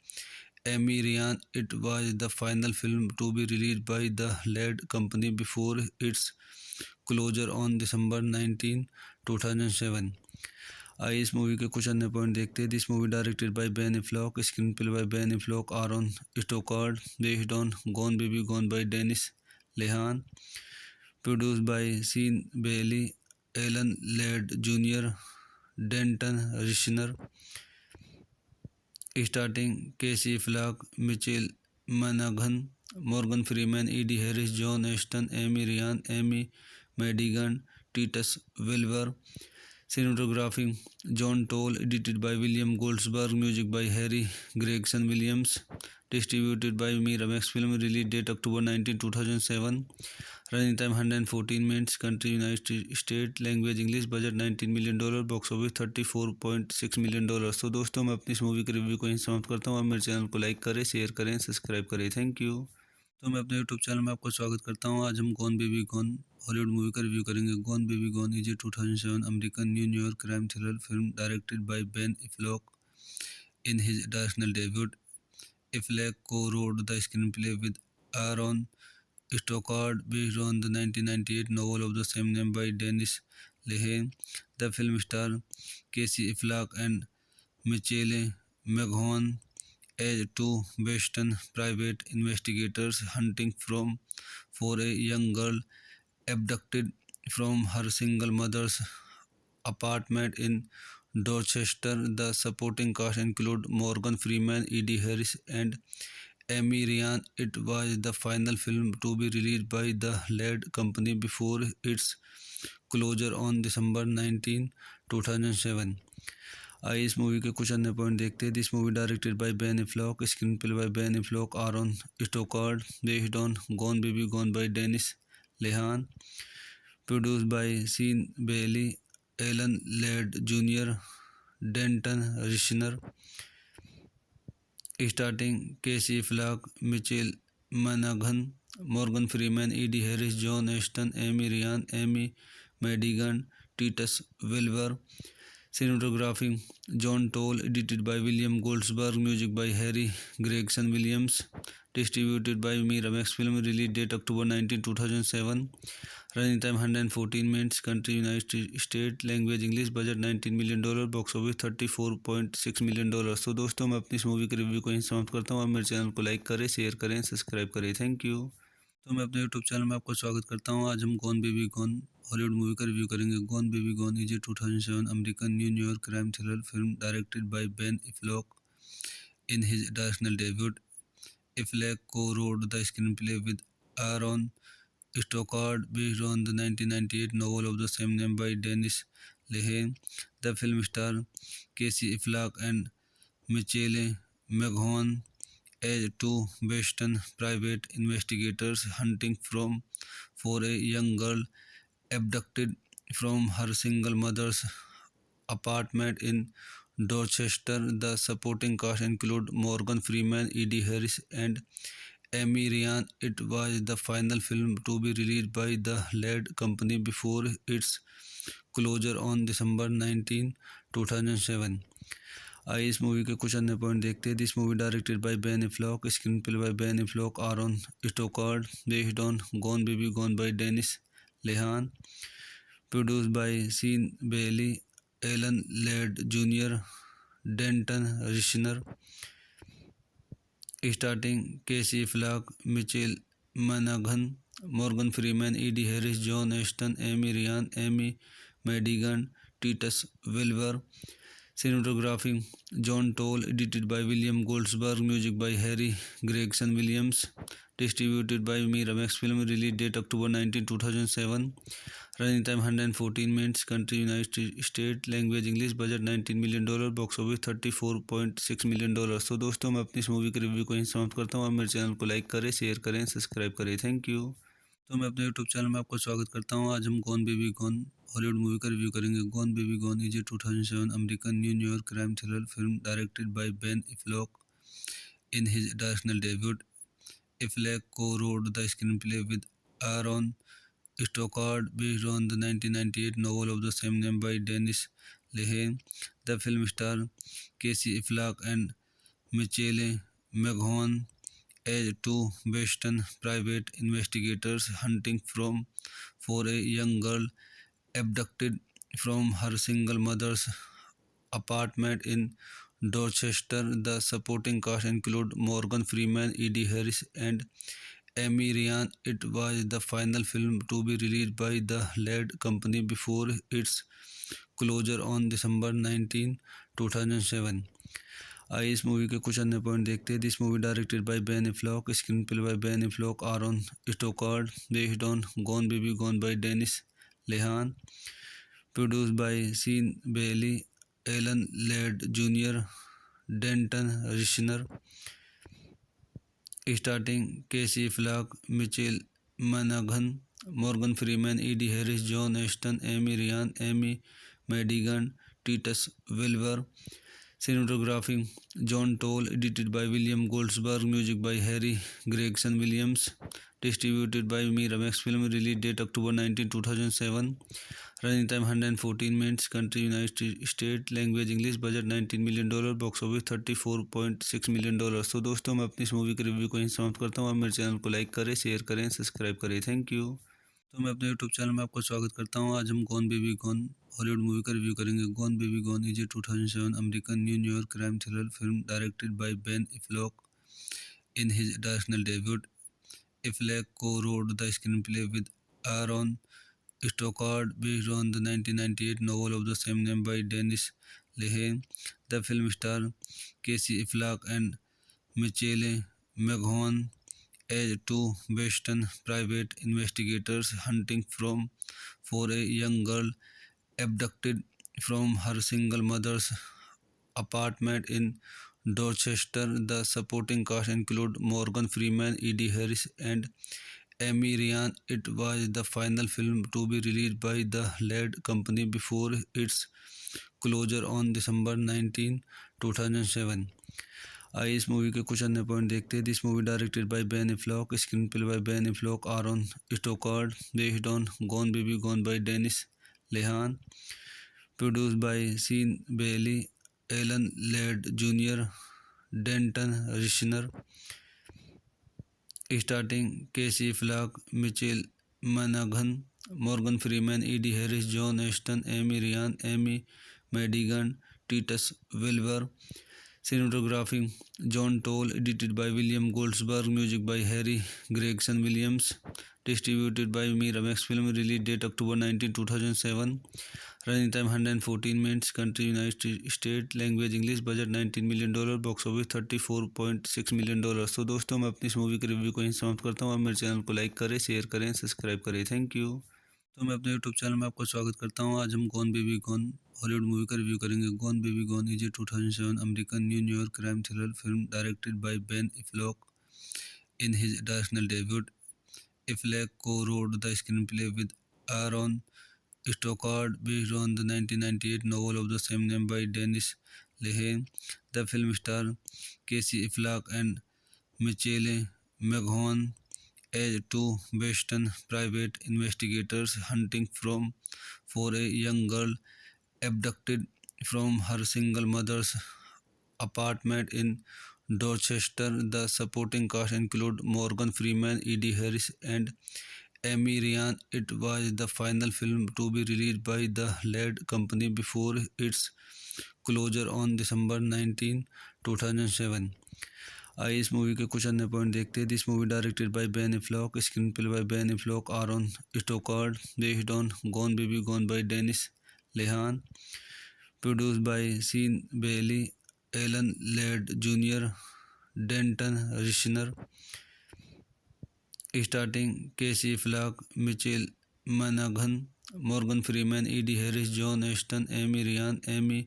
Amy Ryan. It was the final film to be released by the lead company before its closure on December 19, 2007. आइए इस movie के कुछ अन्य point देखते हैं. This movie directed by Ben Affleck, screenplay by Ben Affleck, Aaron Stockard, based on Gone Baby Gone by Dennis Lehane, produced by Sean Bailey, Alan Ladd junior, Danton Rissner, starting Casey Affleck, Michelle मनाघन, Morgan Freeman, Ed Harris, John Ashton, Amy Ryan, Amy Madigan, Titus Wilbur. Cinematography John Toll, edited by William Goldsberg, music by Harry Gregson Williams, distributed by Miramax Film, release date October 19, 2007, running time 114 minutes, country United States, language English, budget $19 million, box office $34.6 million. तो दोस्तों मैं अपनी इस movie के review को यहीं समाप्त करता हूँ. आप मेरे चैनल को लाइक करें, शेयर करें, सब्सक्राइब करें. Thank you. तो मैं अपने यूट्यूब चैनल में आपका स्वागत करता हूँ. आज हम gone Baby gone Hollywood movie का रिव्यू करेंगे। Gone Baby gone is a 2007 American new New York crime thriller film directed by Ben Affleck in his directorial debut. Affleck co-wrote the screenplay with Aaron Stockard based on the 1998 novel of the same name by Dennis Lehane. The film stars Casey Affleck and Michelle McGowan as two Western private investigators hunting for a young girl abducted from her single mother's apartment in Dorchester. The supporting cast include Morgan Freeman, Eddie Harris, and Amy Ryan. It was the final film to be released by the lead company before its closure on December 19, 2007. आइए इस movie के कुछ अन्य point देखते हैं। This movie directed by Ben Affleck, screenplay by Ben Affleck, Aaron Stockard, based on Gone Baby Gone by Dennis Lehane, produced by Sean Bailey, Alan Ladd junior, Danton Rissner, starting Casey Affleck, Mitchell मनगन, Morgan Freeman, Ed Harris, John Ashton, Amy Ryan, Amy Madigan, Titus Wilbur. Cinematography John Toll, edited by William Goldsberg, music by Harry Gregson Williams, distributed by Miramax Film, release date October 19, 2007, running time 114 minutes, country United States, language English, budget $19 million, box office $34.6 million। तो दोस्तों मैं अपनी इस movie के review को यहीं समाप्त करता हूँ। आप मेरे चैनल को लाइक करें, शेयर करें, सब्सक्राइब करें। Thank you. तो मैं अपने यूट्यूब चैनल में आपका स्वागत करता हूँ। आज हम gone Baby gone Hollywood movie का रिव्यू करेंगे। Gone Baby gone is a 2007 American new New York crime thriller film directed by Ben Affleck in his directorial debut. Affleck co-wrote the screenplay with Aaron Stockard based on the 1998 novel of the same name by Dennis Lehane. The film stars Casey Affleck and Michelle McGowan as two Western private investigators hunting for a young girl abducted from her single mother's apartment in Dorchester. The supporting cast include Morgan Freeman, Eddie Harris, and Amy Ryan. It was the final film to be released by the lead company before its closure on December 19, 2007। आइए इस movie के कुछ अन्य point देखते हैं। This movie directed by Ben Affleck, screenplay by Ben Affleck, Aaron Stockard, based on Gone Baby Gone by Dennis Lehane, produced by Sean Bailey, Alan Ladd junior, Danton Rissner, starting Casey Affleck, Mitchell मनगन, Morgan Freeman, Ed Harris, John Ashton, Amy Ryan, Amy Madigan, Titus Wilbur. Cinematography John Toll, edited by William Goldsberg, music by Harry Gregson Williams, distributed by Miramax Film, release date October 19, 2007, running time 114 minutes, country United States, language English, budget $19 million, box office $34.6 million। तो दोस्तों मैं अपनी इस movie के review को यहीं समाप्त करता हूँ। आप मेरे चैनल को लाइक करें, शेयर करें, सब्सक्राइब करें। Thank you. तो मैं अपने यूट्यूब चैनल में आपका स्वागत करता हूँ। आज हम gone Baby gone Hollywood movie का रिव्यू करेंगे। Gone Baby gone is a 2007 American new New York crime thriller film directed by Ben Affleck in his directorial debut. Affleck co-wrote the screenplay with Aaron Stockard based on the 1998 novel of the same name by Dennis Lehane. The film stars Casey Affleck and Michelle McGowan as two Western private investigators hunting for a young girl abducted from her single mother's apartment in Dorchester. The supporting cast include Morgan Freeman, Eddie Harris, and Amy Ryan. It was the final film to be released by the lead company before its closure on December 19, 2007। आइए इस movie के कुछ अन्य point देखते हैं। This movie directed by Ben Affleck, screenplay by Ben Affleck, Aaron Stockard, based on Gone Baby Gone by Dennis Lehane, produced by Sean Bailey, Alan Ladd junior, Danton Rissner, starting Casey Affleck, Mitchell मनगन, Morgan Freeman, Ed Harris, John Ashton, Amy Ryan, Amy Madigan, Titus Wilbur. Cinematography John Toll, edited by William Goldsberg, music by Harry Gregson Williams, distributed by Miramax Film, release date October 19, 2007, running time 114 minutes, country United States, language English, budget $19 million, box office $34.6 million। तो दोस्तों मैं अपनी इस movie के review को यहीं समाप्त करता हूँ। आप मेरे चैनल को लाइक करें, शेयर करें, सब्सक्राइब करें। Thank you. तो मैं अपने यूट्यूब चैनल में आपका स्वागत करता हूँ। आज हम gone Baby gone Hollywood movie का रिव्यू करेंगे। Gone Baby gone is a 2007 American New York crime thriller film directed by Ben Affleck in his directional debut. Affleck co-wrote the screenplay with Aaron Stockard based on the 1998 novel of the same name by Dennis Lehane. The film stars Casey Affleck and Michelle McGowan as two Western private investigators hunting for a young girl abducted from her single mother's apartment in Dorchester. The supporting cast include Morgan Freeman, Eddie Harris, and Amy Ryan. It was the final film to be released by the lead company before its closure on December 19, 2007। आइए इस movie के कुछ अन्य point देखते हैं। This movie directed by Ben Affleck, screenplay by Ben Affleck, Aaron Stockard, based on Gone Baby Gone by Dennis Lehane, produced by Sean Bailey, Alan Ladd junior, Danton Rissner, starting Casey Affleck, Michelle मनाघन, Morgan Freeman, Ed Harris, John Ashton, Amy Ryan, Amy Madigan, Titus Wilbur. Cinematography John Toll, edited by William Goldsberg, music by Harry Gregson Williams, distributed by Miramax Film, release date October 19, 2007, running time 114 minutes, country United States, language English, budget $19 million, box office $34.6 million। तो दोस्तों मैं अपनी इस movie के review को यहीं समाप्त करता हूँ। आप मेरे चैनल को लाइक करें, शेयर करें, सब्सक्राइब करें। Thank you. तो मैं अपने यूट्यूब चैनल में आपका स्वागत करता हूँ। आज हम gone Baby gone Hollywood movie का रिव्यू करेंगे। Gone Baby gone is a 2007 American New York crime thriller film directed by Ben Affleck in his directional debut. Affleck co-wrote the screenplay with Aaron Stockard based on the 1998 novel of the same name by Dennis Lehane. The film stars Casey Affleck and Michelle McGowan as two Western private investigators hunting for a young girl abducted from her single mother's apartment in Dorchester. The supporting cast include Morgan Freeman, Eddie Harris, and Amy Ryan. It was the final film to be released by the lead company before its closure on December 19, 2007। आइए इस movie के कुछ अन्य point देखते हैं। This movie directed by Ben Affleck, screenplay by Ben Affleck, Aaron Stockard, based on Gone Baby Gone by Dennis Lehane, produced by Sean Bailey, Alan Ladd junior, Danton Rissner, starting Casey Affleck, Michelle मनाघन, Morgan Freeman, Ed Harris, John Ashton, Amy Ryan, Amy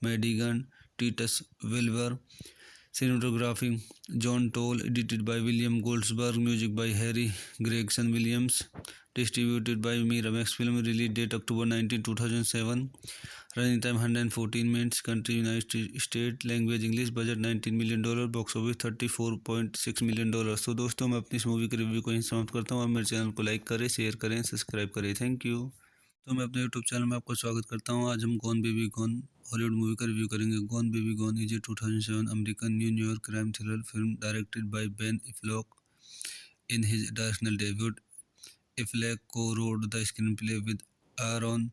Madigan, Titus Wilbur. Cinematography John Toll, edited by William Goldsberg, music by Harry Gregson Williams, distributed by Miramax Film, release date October 19, 2007, running time 114 minutes, country United States, language English, budget $19 million, box office $34.6 million। तो दोस्तों मैं अपनी इस movie के review को यहीं समाप्त करता हूँ। आप मेरे चैनल को लाइक करें, शेयर करें, सब्सक्राइब करें। Thank you. तो मैं अपने यूट्यूब चैनल में आपका स्वागत करता हूँ। आज हम gone Baby gone Hollywood movie का रिव्यू करेंगे। Gone Baby gone is a 2007 American New York crime thriller film directed by Ben Affleck in his directional debut. Affleck co-wrote the screenplay with Aaron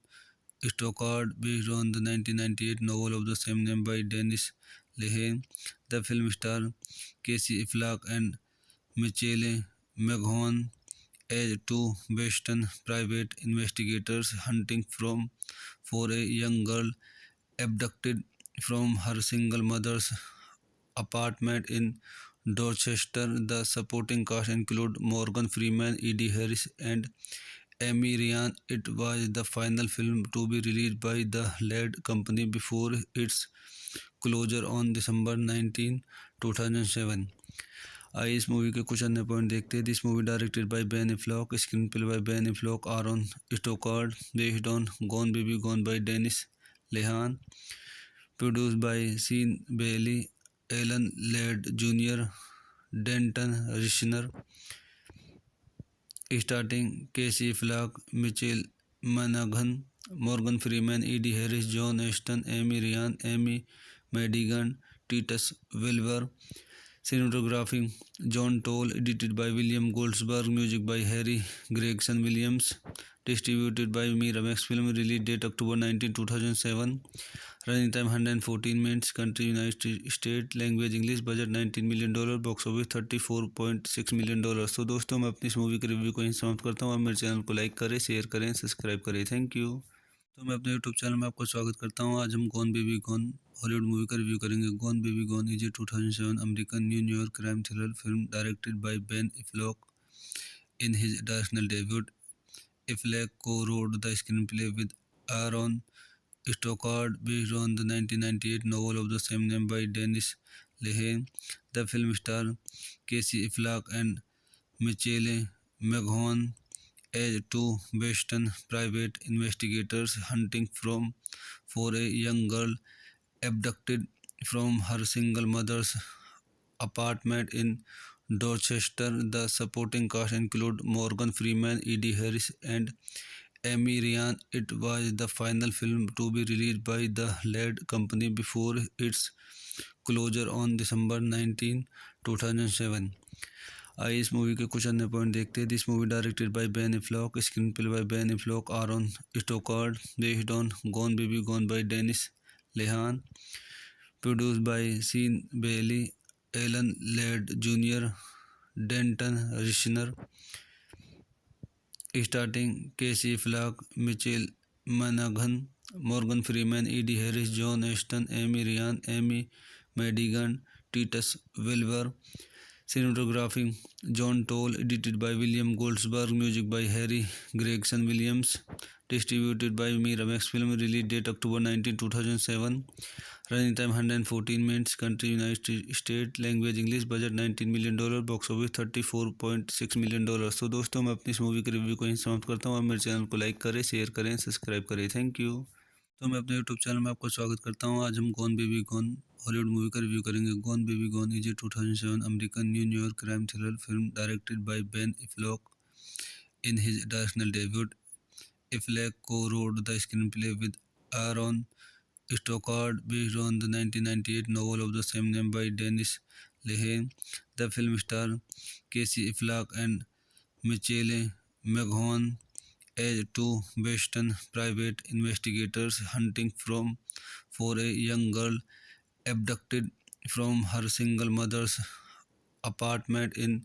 Stockard based on the 1998 novel of the same name by Dennis Lehane. The film stars Casey Affleck and Michelle McGowan as two Western private investigators hunting for a young girl abducted from her single mother's apartment in Dorchester. The supporting cast include Morgan Freeman, Eddie Harris, and Amy Ryan. It was the final film to be released by the lead company before its closure on December 19, 2007। आइए इस movie के कुछ अन्य point देखते हैं। This movie directed by Ben Affleck, screenplay by Ben Affleck, Aaron Stockard, based on Gone Baby Gone by Dennis Lehane, Produced by Sean Bailey, Alan Ladd Jr., Denton Richner, starting Casey Affleck, Michael Monaghan, Morgan Freeman, Eddie Harris, John Ashton, Amy Ryan, Amy Madigan, Titus Wilbur. Cinematography John Toll, edited by William Goldsberg, music by Harry Gregson Williams, distributed by Miramax Film, release date October 19, 2007, running time 114 minutes, country United States, language English, budget $19 million, box office $34.6 million। तो दोस्तों मैं अपनी इस movie के review को यहीं समाप्त करता हूँ। आप मेरे चैनल को लाइक करें, शेयर करें, सब्सक्राइब करें। Thank you. तो मैं अपने यूट्यूब चैनल में आपका स्वागत करता हूँ। आज हम gone Baby gone Hollywood movie का रिव्यू करेंगे। Gone Baby gone is a 2007 American New York crime thriller film directed by Ben Affleck in his directional debut. Affleck co-wrote the screenplay with Aaron Stockard based on the 1998 novel of the same name by Dennis Lehane. The film stars Casey Affleck and Michelle McGowan as two Western private investigators hunting for a young girl abducted from her single mother's apartment in Dorchester. The supporting cast include Morgan Freeman, Eddie Harris, and Amy Ryan. It was the final film to be released by the Ladd Company before its closure on December 19, 2007। आइए इस movie के कुछ अन्य point देखते हैं। This movie directed by Ben Affleck, screenplay by Ben Affleck, Aaron Stockard, based on Gone Baby Gone by Dennis Lehane, produced by Sean Bailey, Alan Ladd junior, Danton Rissner, starting Casey Affleck, Michelle मनाघन, Morgan Freeman, Ed Harris, John Ashton, Amy Ryan, Amy Madigan, Titus Wilbur. Cinematography John Toll, edited by William Goldsberg, music by Harry Gregson Williams, distributed by Miramax Film, release date October 19, 2007, running time 114 minutes, country United States, language English, budget $19 million, box office $34.6 million। तो दोस्तों मैं अपनी इस movie के review को यहीं समाप्त करता हूँ। आप मेरे चैनल को लाइक करें, शेयर करें, सब्सक्राइब करें। Thank you. तो मैं अपने यूट्यूब चैनल में आपका स्वागत करता हूँ। आज हम gone Baby gone Hollywood movie का रिव्यू करेंगे। Gone Baby gone is a 2007 American New York crime thriller film directed by Ben Affleck in his directional debut. Affleck co-wrote the screenplay with Aaron Stockard based on the 1998 novel of the same name by Dennis Lehane. The film stars Casey Affleck and Michelle McGowan as two Western private investigators hunting for a young girl abducted from her single mother's apartment in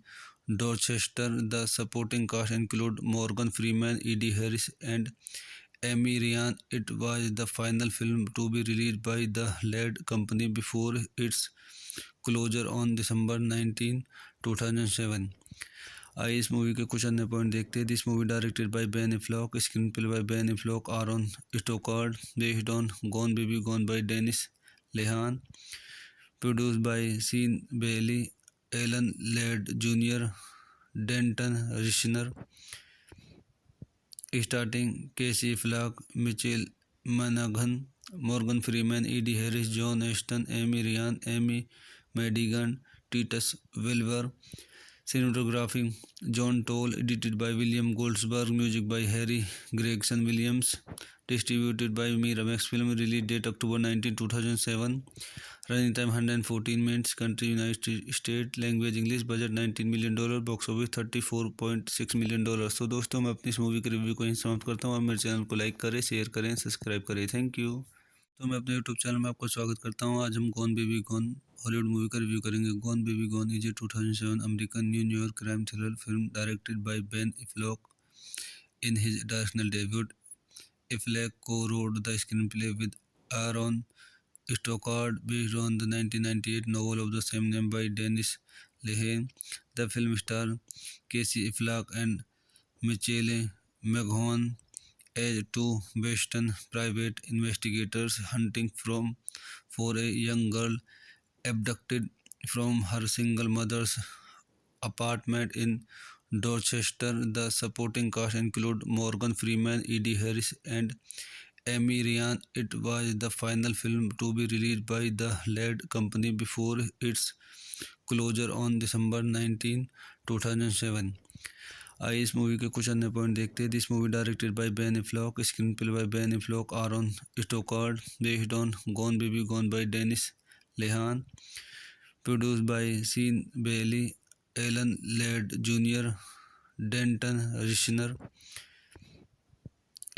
Dorchester. The supporting cast include Morgan Freeman, Eddie Harris, and Amy Ryan. It was the final film to be released by the Ladd Company before its closure on December 19, 2007। आइए इस movie के कुछ अन्य point देखते हैं। This movie directed by Ben Affleck, screenplay by Ben Affleck, Aaron Stockard, based on Gone Baby Gone by Dennis Lehane, produced by Sean Bailey, Alan Ladd junior, Danton Rissner, starting Casey Affleck, Michelle मनाघन, Morgan Freeman, Ed Harris, John Ashton, Amy Ryan, Amy Madigan, Titus Wilbur. Cinematography John Toll, edited by William Goldsberg, music by Harry Gregson Williams, distributed by Miramax Film, release date October 19, 2007, running time 114 minutes, country United States, language English, budget $19 million, box office $34.6 million। तो दोस्तों मैं अपनी इस movie के review को यहीं समाप्त करता हूँ। आप मेरे चैनल को लाइक करें, शेयर करें, सब्सक्राइब करें। Thank you. तो मैं अपने यूट्यूब चैनल में आपका स्वागत करता हूँ। आज हम gone Baby gone Hollywood movie का रिव्यू करेंगे। Gone Baby gone is a 2007 American New York crime thriller film directed by Ben Affleck in his directional debut. Affleck co-wrote the screenplay with Aaron Stockard based on the 1998 novel of the same name by Dennis Lehane. The film stars Casey Affleck and Michelle McGowan as two Western private investigators hunting for a young girl abducted from her single mother's apartment in Dorchester. The supporting cast include Morgan Freeman, Eddie Harris, and Amy Ryan. It was the final film to be released by the lead company before its closure on December 19, 2007. आइए इस movie के कुछ अन्य point देखते हैं. This movie directed by Ben Affleck, screenplay by Ben Affleck, Aaron Stockard, based on Gone Baby Gone by Dennis Lehane, produced by Sean Bailey, Alan Ladd junior, Danton Rissner,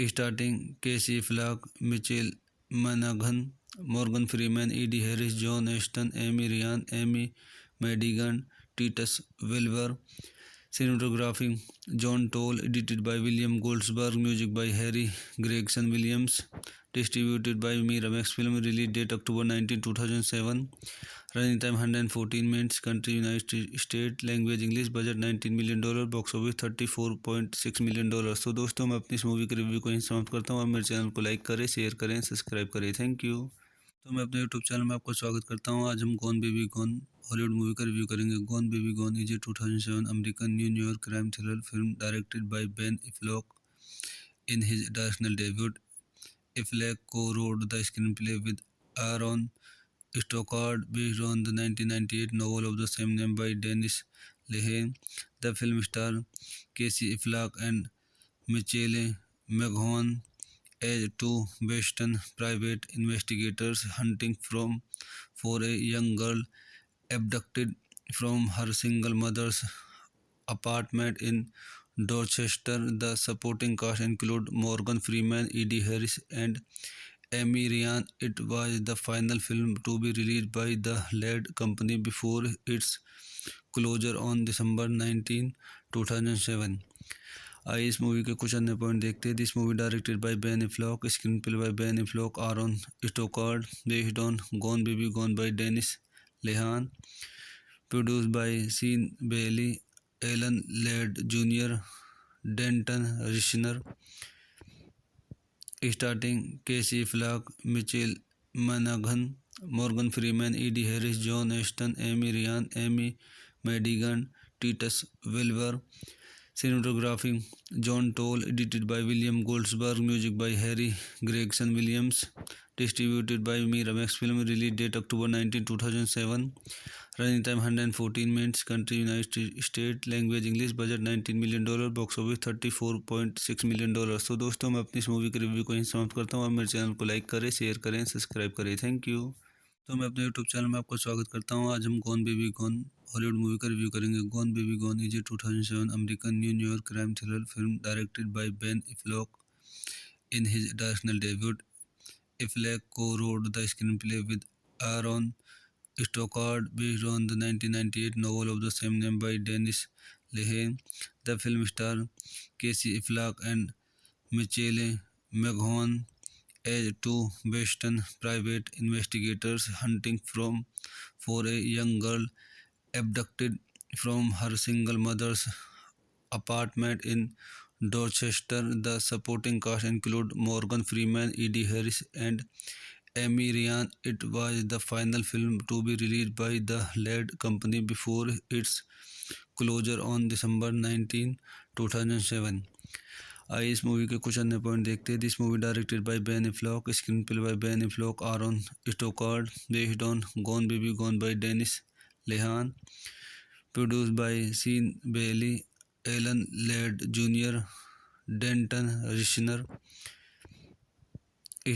starting Casey Affleck, Mitchell मनगन, Morgan Freeman, Ed Harris, John Ashton, Amy Ryan, Amy Madigan, Titus Wilbur. Cinematography John Toll, edited by William Goldsberg, music by Harry Gregson Williams, distributed by Miramax Film, release date October 19, 2007, running time 114 minutes, country United States, language English, budget $19 million, box office $34.6 million. तो दोस्तों मैं अपनी इस movie के review को यहीं समाप्त करता हूँ. आप मेरे चैनल को लाइक करें, शेयर करें, सब्सक्राइब करें. Thank you. तो मैं अपने यूट्यूब चैनल में आपका स्वागत करता हूँ. आज हम gone Baby gone Hollywood movie का रिव्यू करेंगे. Gone Baby gone is a 2007 American New York crime thriller film directed by Ben Affleck in his directional debut. Affleck co-wrote the screenplay with Aaron Stockard based on the 1998 novel of the same name by Dennis Lehane. The film stars Casey Affleck and Michelle McGowan as two Western private investigators hunting for a young girl abducted from her single mother's apartment in Dorchester. The supporting cast include Morgan Freeman, Eddie Harris, and Amy Ryan. It was the final film to be released by the lead company before its closure on December 19, 2007. आइए इस movie के कुछ अन्य point देखते हैं. This movie directed by Ben Affleck, screenplay by Ben Affleck, Aaron Stockard, based on Gone Baby Gone by Dennis Lehane, produced by Sean Bailey, Alan Ladd junior, Danton Rissner, starting Casey Affleck, Mitchell मनगन, Morgan Freeman, Ed Harris, John Ashton, Amy Ryan, Amy Madigan, Titus Wilbur. Cinematography John Toll, edited by William Goldsberg, music by Harry Gregson Williams, distributed by Miramax Film, release date October 19, 2007, running time 114 minutes, country United States, language English, budget $19 million, box office $34.6 million. तो दोस्तों मैं अपनी इस movie के review को यहीं समाप्त करता हूँ. आप मेरे चैनल को लाइक करें, शेयर करें, सब्सक्राइब करें. Thank you. तो मैं अपने यूट्यूब चैनल में आपका स्वागत करता हूँ. आज हम gone Baby gone Hollywood movie का रिव्यू करेंगे. Gone Baby gone is a 2007 American New York crime thriller film directed by Ben Affleck in his directional debut. Affleck co-wrote the screenplay with Aaron Stockard based on the 1998 novel of the same name by Dennis Lehane. The film stars Casey Affleck and Michelle McGowan as two Western private investigators hunting for a young girl abducted from her single mother's apartment in Dorchester. The supporting cast include Morgan Freeman, Eddie Harris, and Amy Ryan. It was the final film to be released by the lead company before its closure on December 19, 2007. आइए इस movie के कुछ अन्य point देखते हैं. This movie directed by Ben Affleck, screenplay by Ben Affleck, Aaron Stockard, based on Gone Baby Gone by Dennis Lehane, produced by Sean Bailey, Alan Ladd junior, Danton Rissner,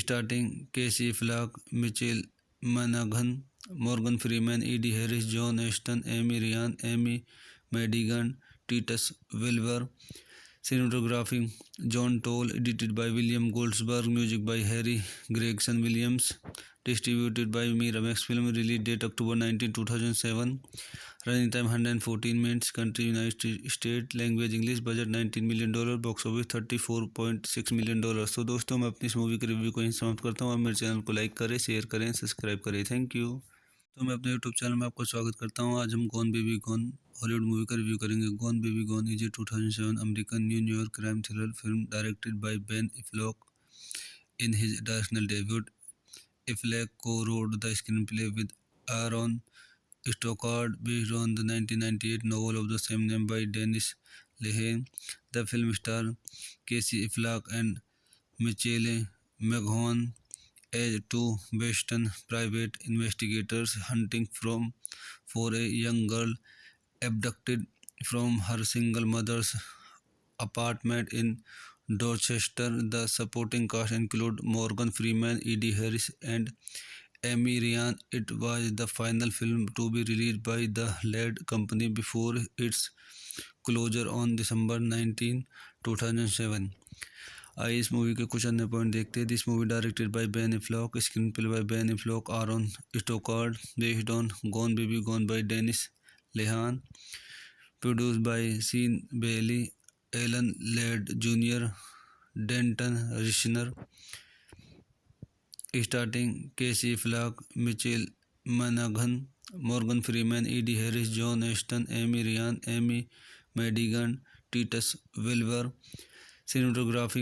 starting Casey Affleck, Mitchell मनगन, Morgan Freeman, Ed Harris, John Ashton, Amy Ryan, Amy Madigan, Titus Wilbur. Cinematography John Toll, edited by William Goldsberg, music by Harry Gregson Williams, distributed by Miramax Film, release date October 19, 2007, running time 114 minutes, country United States, language English, budget $19 million, box office $34.6 million. तो दोस्तों मैं अपनी इस movie के review को यहीं समाप्त करता हूँ. आप मेरे चैनल को लाइक करें, शेयर करें, सब्सक्राइब करें. Thank you. तो मैं अपने यूट्यूब चैनल में आपका स्वागत करता हूँ. आज हम gone Baby gone Hollywood movie का रिव्यू करेंगे. Gone Baby gone is a 2007 American New York crime thriller film directed by Ben Affleck in his directional debut. Affleck co-wrote the screenplay with Aaron Stockard based on the 1998 novel of the same name by Dennis Lehane. The film stars Casey Affleck and Michelle McGowan as two Western private investigators hunting for a young girl abducted from her single mother's apartment in Dorchester. The supporting cast include Morgan Freeman, Eddie Harris, and Amy Ryan. It was the final film to be released by the lead company before its closure on December 19, 2007. आइए इस movie के कुछ अन्य point देखते हैं. This movie directed by Ben Affleck, screenplay by Ben Affleck, Aron स्टोकार्ड, based on Gone Baby Gone by Dennis Lehane, produced by Sean Bailey, Alan Ladd junior, Danton Rissner, starting Casey Affleck, Michelle मनाघन, Morgan Freeman, Ed Harris, John Ashton, Amy Ryan, Amy Madigan, Titus Wilbur. Cinematography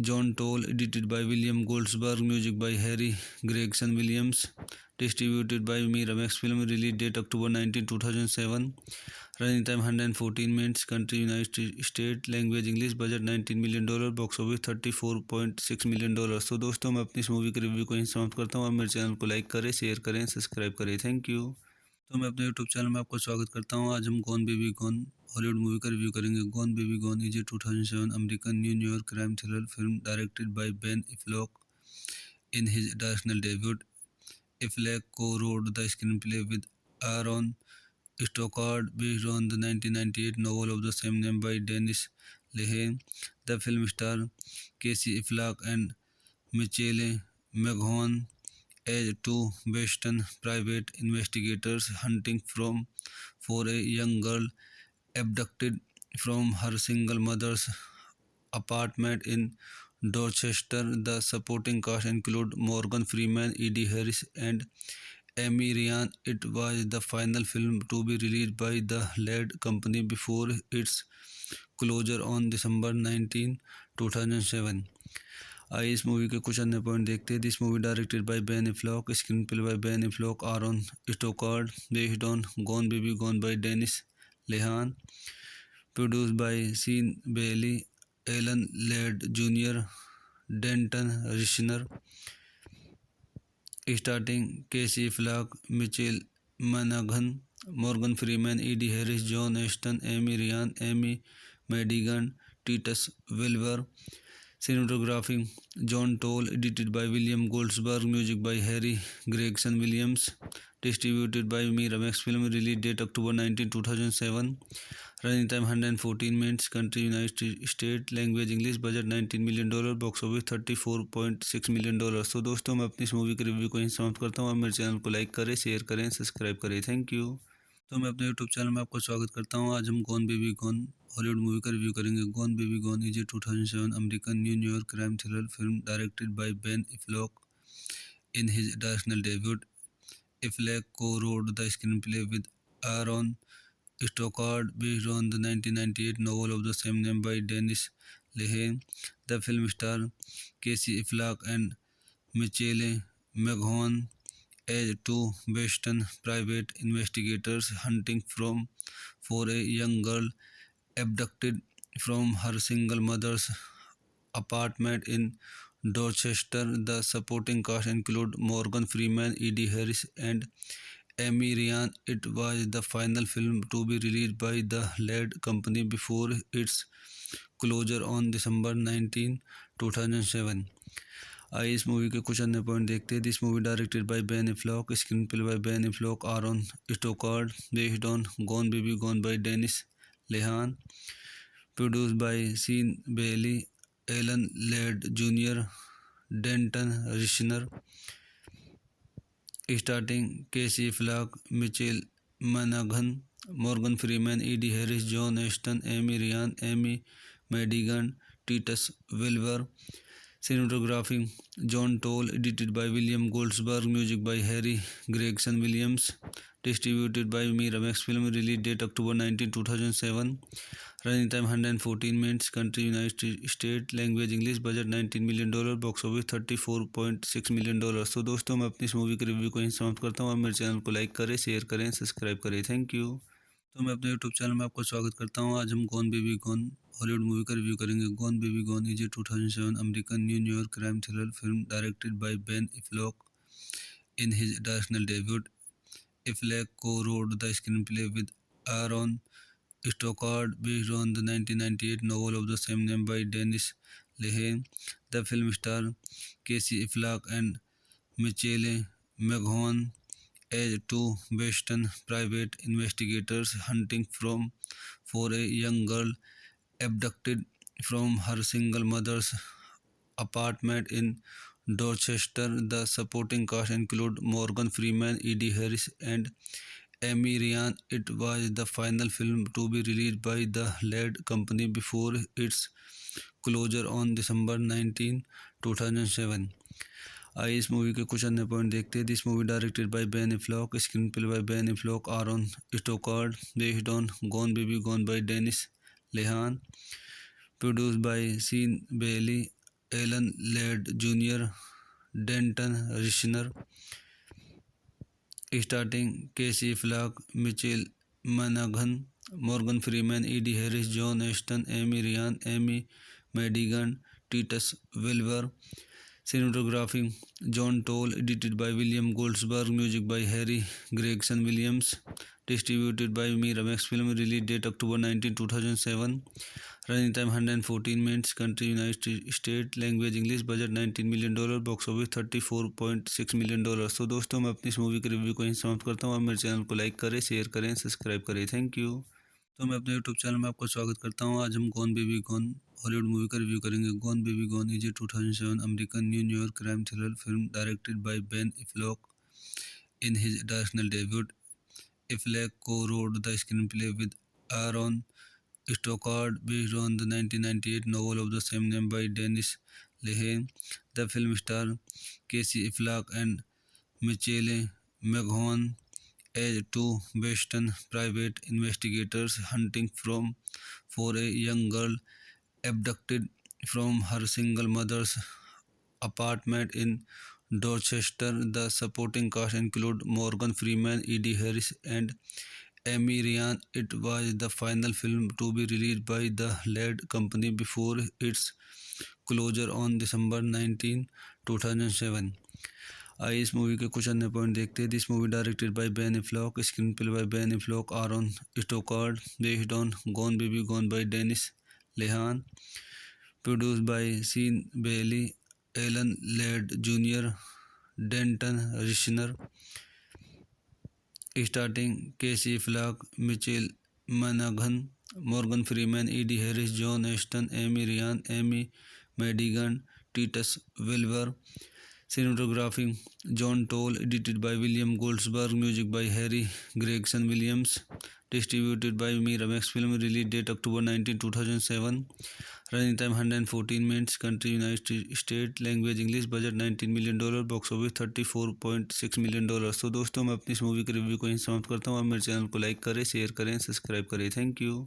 John Toll, edited by William Goldsberg, music by Harry Gregson Williams, distributed by Miramax Film, release date October 19, 2007, running time 114 minutes, country United States, language English, budget $19 million, box office $34.6 million. तो दोस्तों मैं अपनी इस movie के review को यहीं समाप्त करता हूँ. आप मेरे चैनल को लाइक करें, शेयर करें, सब्सक्राइब करें. Thank you. तो मैं अपने यूट्यूब चैनल में आपका स्वागत करता हूँ. आज हम gone Baby gone Hollywood movie का रिव्यू करेंगे. Gone Baby gone is a 2007 American New York crime thriller film directed by Ben Affleck in his directional debut. Affleck co-wrote the screenplay with Aaron Stockard based on the 1998 novel of the same name by Dennis Lehane. The film stars Casey Affleck and Michelle McGowan as two Western private investigators hunting for a young girl abducted from her single mother's apartment in Dorchester. The supporting cast include Morgan Freeman, Eddie Harris, and Amy Ryan. It was the final film to be released by the lead company before its closure on December 19, 2007. आइए इस movie के कुछ अन्य point देखते हैं. This movie directed by Ben Affleck, screenplay by Ben Affleck, Aron स्टोकार्ड, based on Gone Baby Gone by Dennis Lehane, produced by Sean Bailey, Alan Ladd junior, Danton Rissner, starting Casey Affleck, Michelle मनाघन, Morgan Freeman, Ed Harris, John Ashton, Amy Ryan, Amy Madigan, Titus Wilbur. Cinematography John Toll, edited by William Goldsberg, music by Harry Gregson Williams, distributed by Miramax Film, release date October 19, 2007, running time 114 minutes, country United States, language English, budget $19 million, box office $34.6 million. तो दोस्तों मैं अपनी इस movie के review को यहीं समाप्त करता हूँ. आप मेरे चैनल को लाइक करें, शेयर करें, सब्सक्राइब करें. Thank you. तो मैं अपने यूट्यूब चैनल में आपका स्वागत करता हूँ. आज हम gone Baby gone Hollywood movie का रिव्यू करेंगे. Gone Baby gone is a 2007 American New York crime thriller film directed by Ben Affleck in his directional debut. Affleck co-wrote the screenplay with Aaron Stockard based on the 1998 novel of the same name by Dennis Lehane. The film stars Casey Affleck and Michelle McGowan as two Western private investigators hunting for a young girl abducted from her single mother's apartment in Dorchester. The supporting cast include Morgan Freeman, Eddie Harris, and Amy Ryan. It was the final film to be released by the lead company before its closure on December 19, 2007. आइए इस movie के कुछ अन्य point देखते हैं. This movie directed by Ben Affleck, screenplay by Ben Affleck, Aron स्टोकार्ड, based on Gone Baby Gone by Dennis Lehane, produced by Sean Bailey, Alan Ladd junior, Danton Rissner, starting Casey Affleck, Michelle मनाघन, Morgan Freeman, Ed Harris, John Ashton, Amy Ryan, Amy Madigan, Titus Wilbur. Cinematography John Toll, edited by William Goldsberg, music by Harry Gregson Williams, distributed by Miramax Film, release date October 19, 2007, running time 114 minutes, country United States, language English, budget $19 million, box office $34.6 million. तो दोस्तों मैं अपनी इस movie के review को यहीं समाप्त करता हूँ. आप मेरे चैनल को लाइक करें, शेयर करें, सब्सक्राइब करें. Thank you. तो मैं अपने यूट्यूब चैनल में आपका स्वागत करता हूँ। आज हम gone Baby gone Hollywood movie का रिव्यू करेंगे। Gone Baby gone is a 2007 American New York crime thriller film directed by Ben Affleck in his directorial debut. Affleck co-wrote the screenplay with Aaron Stockard based on the 1998 novel of the same name by Dennis Lehane. The film stars Casey Affleck and Michelle McGowan as two Western private investigators hunting for a young girl abducted from her single mother's apartment in Dorchester. The supporting cast include Morgan Freeman, Eddie Harris, and Amy Ryan. It was the final film to be released by the lead company before its closure on December 19, 2007. आइए इस movie के कुछ अन्य point देखते हैं। This movie directed by Ben Affleck, screenplay by Ben Affleck, Aaron Stockard, based on Gone Baby Gone by Dennis Lehane, produced by Sean Bailey, Alan Ladd junior, Danton Rissner, starting Casey Affleck, Mitchell मनगन, Morgan Freeman, Ed Harris, John Ashton, Amy Ryan, Amy Madigan, Titus Wilbur. Cinematography John Toll, edited by William Goldsberg, music by Harry Gregson Williams, distributed by Miramax Film, release date October 19, 2007, running time 114 minutes, country United States, language English, budget $19 million, box office $34.6 million। तो दोस्तों मैं अपनी इस movie के review को यहीं समाप्त करता हूँ। आप मेरे चैनल को लाइक करें, शेयर करें, सब्सक्राइब करें। Thank you. तो मैं अपने यूट्यूब चैनल में आपका स्वागत करता हूँ। आज हम gone Baby gone Hollywood movie का रिव्यू करेंगे। Gone Baby gone is a 2007 American New York crime thriller film directed by Ben Affleck in his directorial debut. Affleck co-wrote the screenplay with Aaron Stockard based on the 1998 novel of the same name by Dennis Lehane. The film stars Casey Affleck and Michelle McGowan as two Western private investigators hunting for a young girl abducted from her single mother's apartment in Dorchester. The supporting cast include Morgan Freeman, Eddie Harris, and Amy Ryan. It was the final film to be released by the lead company before its closure on December 19, 2007। आइए इस movie के कुछ अन्य point देखते हैं। This movie directed by Ben Affleck, screenplay by Ben Affleck, Aaron Stockard, based on Gone Baby Gone by Dennis Lehane, produced by Sean Bailey, Alan Ladd junior, Danton Rissner, starting Casey Affleck, Mitchell मनगन, Morgan Freeman, Ed Harris, John Ashton, Amy Ryan, Amy Madigan, Titus Wilbur. Cinematography John Toll, edited by William Goldsberg, music by Harry Gregson Williams, distributed by Miramax Film, release date October 19, 2007, running time 114 minutes, country United States, language English, budget $19 million, box office $34.6 million। तो दोस्तों मैं अपनी इस movie के review को यहीं समाप्त करता हूँ। आप मेरे चैनल को लाइक करें, शेयर करें, सब्सक्राइब करें। Thank you.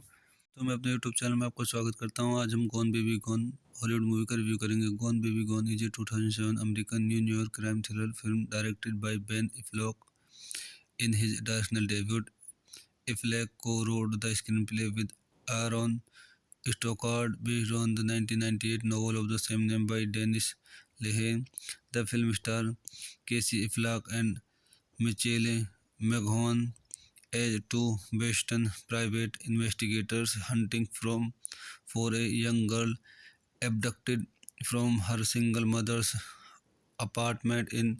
तो मैं अपने यूट्यूब चैनल में आपका स्वागत करता हूँ। आज हम gone Baby gone Hollywood movie का रिव्यू करेंगे। Gone Baby gone is a 2007 American New York crime thriller film directed by Ben Affleck in his directorial debut. Affleck co-wrote the screenplay with Aaron Stockard based on the 1998 novel of the same name by Dennis Lehane. The film stars Casey Affleck and Michelle McGowan as two Western private investigators hunting for a young girl abducted from her single mother's apartment in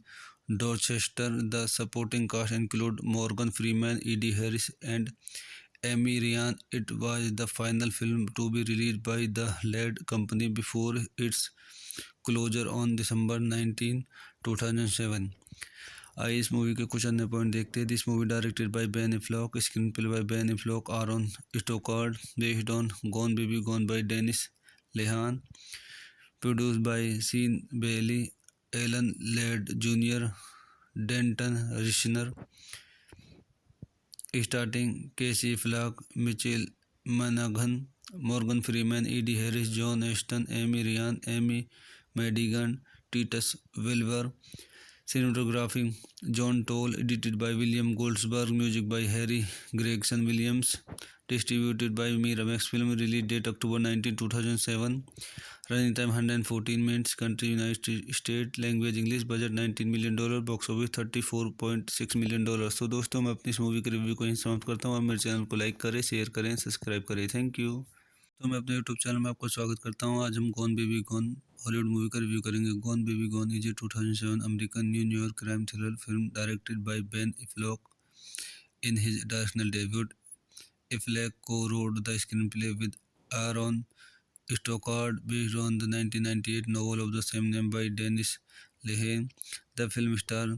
Dorchester. The supporting cast include Morgan Freeman, Eddie Harris, and Amy Ryan. It was the final film to be released by the lead company before its closure on December 19, 2007। आइए इस movie के कुछ अन्य point देखते हैं। This movie directed by Ben Affleck, screenplay by Ben Affleck, Aaron Stockard, based on Gone Baby Gone by Dennis Lehane, produced by Sean Bailey, Alan Ladd junior, Danton Rissner, starting Casey Affleck, Mitchell मनगन, Morgan Freeman, Ed Harris, John Ashton, Amy Ryan, Amy Madigan, Titus Wilbur. Cinematography John Toll, edited by William Goldsberg, music by Harry Gregson Williams, distributed by Miramax Film, release date October 19, 2007, running time 114 minutes, country United States, language English, budget $19 million, box office $34.6 million। तो दोस्तों मैं अपनी इस movie के review को यहीं समाप्त करता हूँ। आप मेरे चैनल को लाइक करें, शेयर करें, सब्सक्राइब करें। Thank you. तो मैं अपने यूट्यूब चैनल में आपका स्वागत करता हूँ। आज हम gone Baby gone Hollywood movie का रिव्यू करेंगे। Gone Baby gone is a 2007 American New York crime thriller film directed by Ben Affleck in his directional debut. Affleck co-wrote the screenplay with Aaron Stockard based on the 1998 novel of the same name by Dennis Lehane. The film stars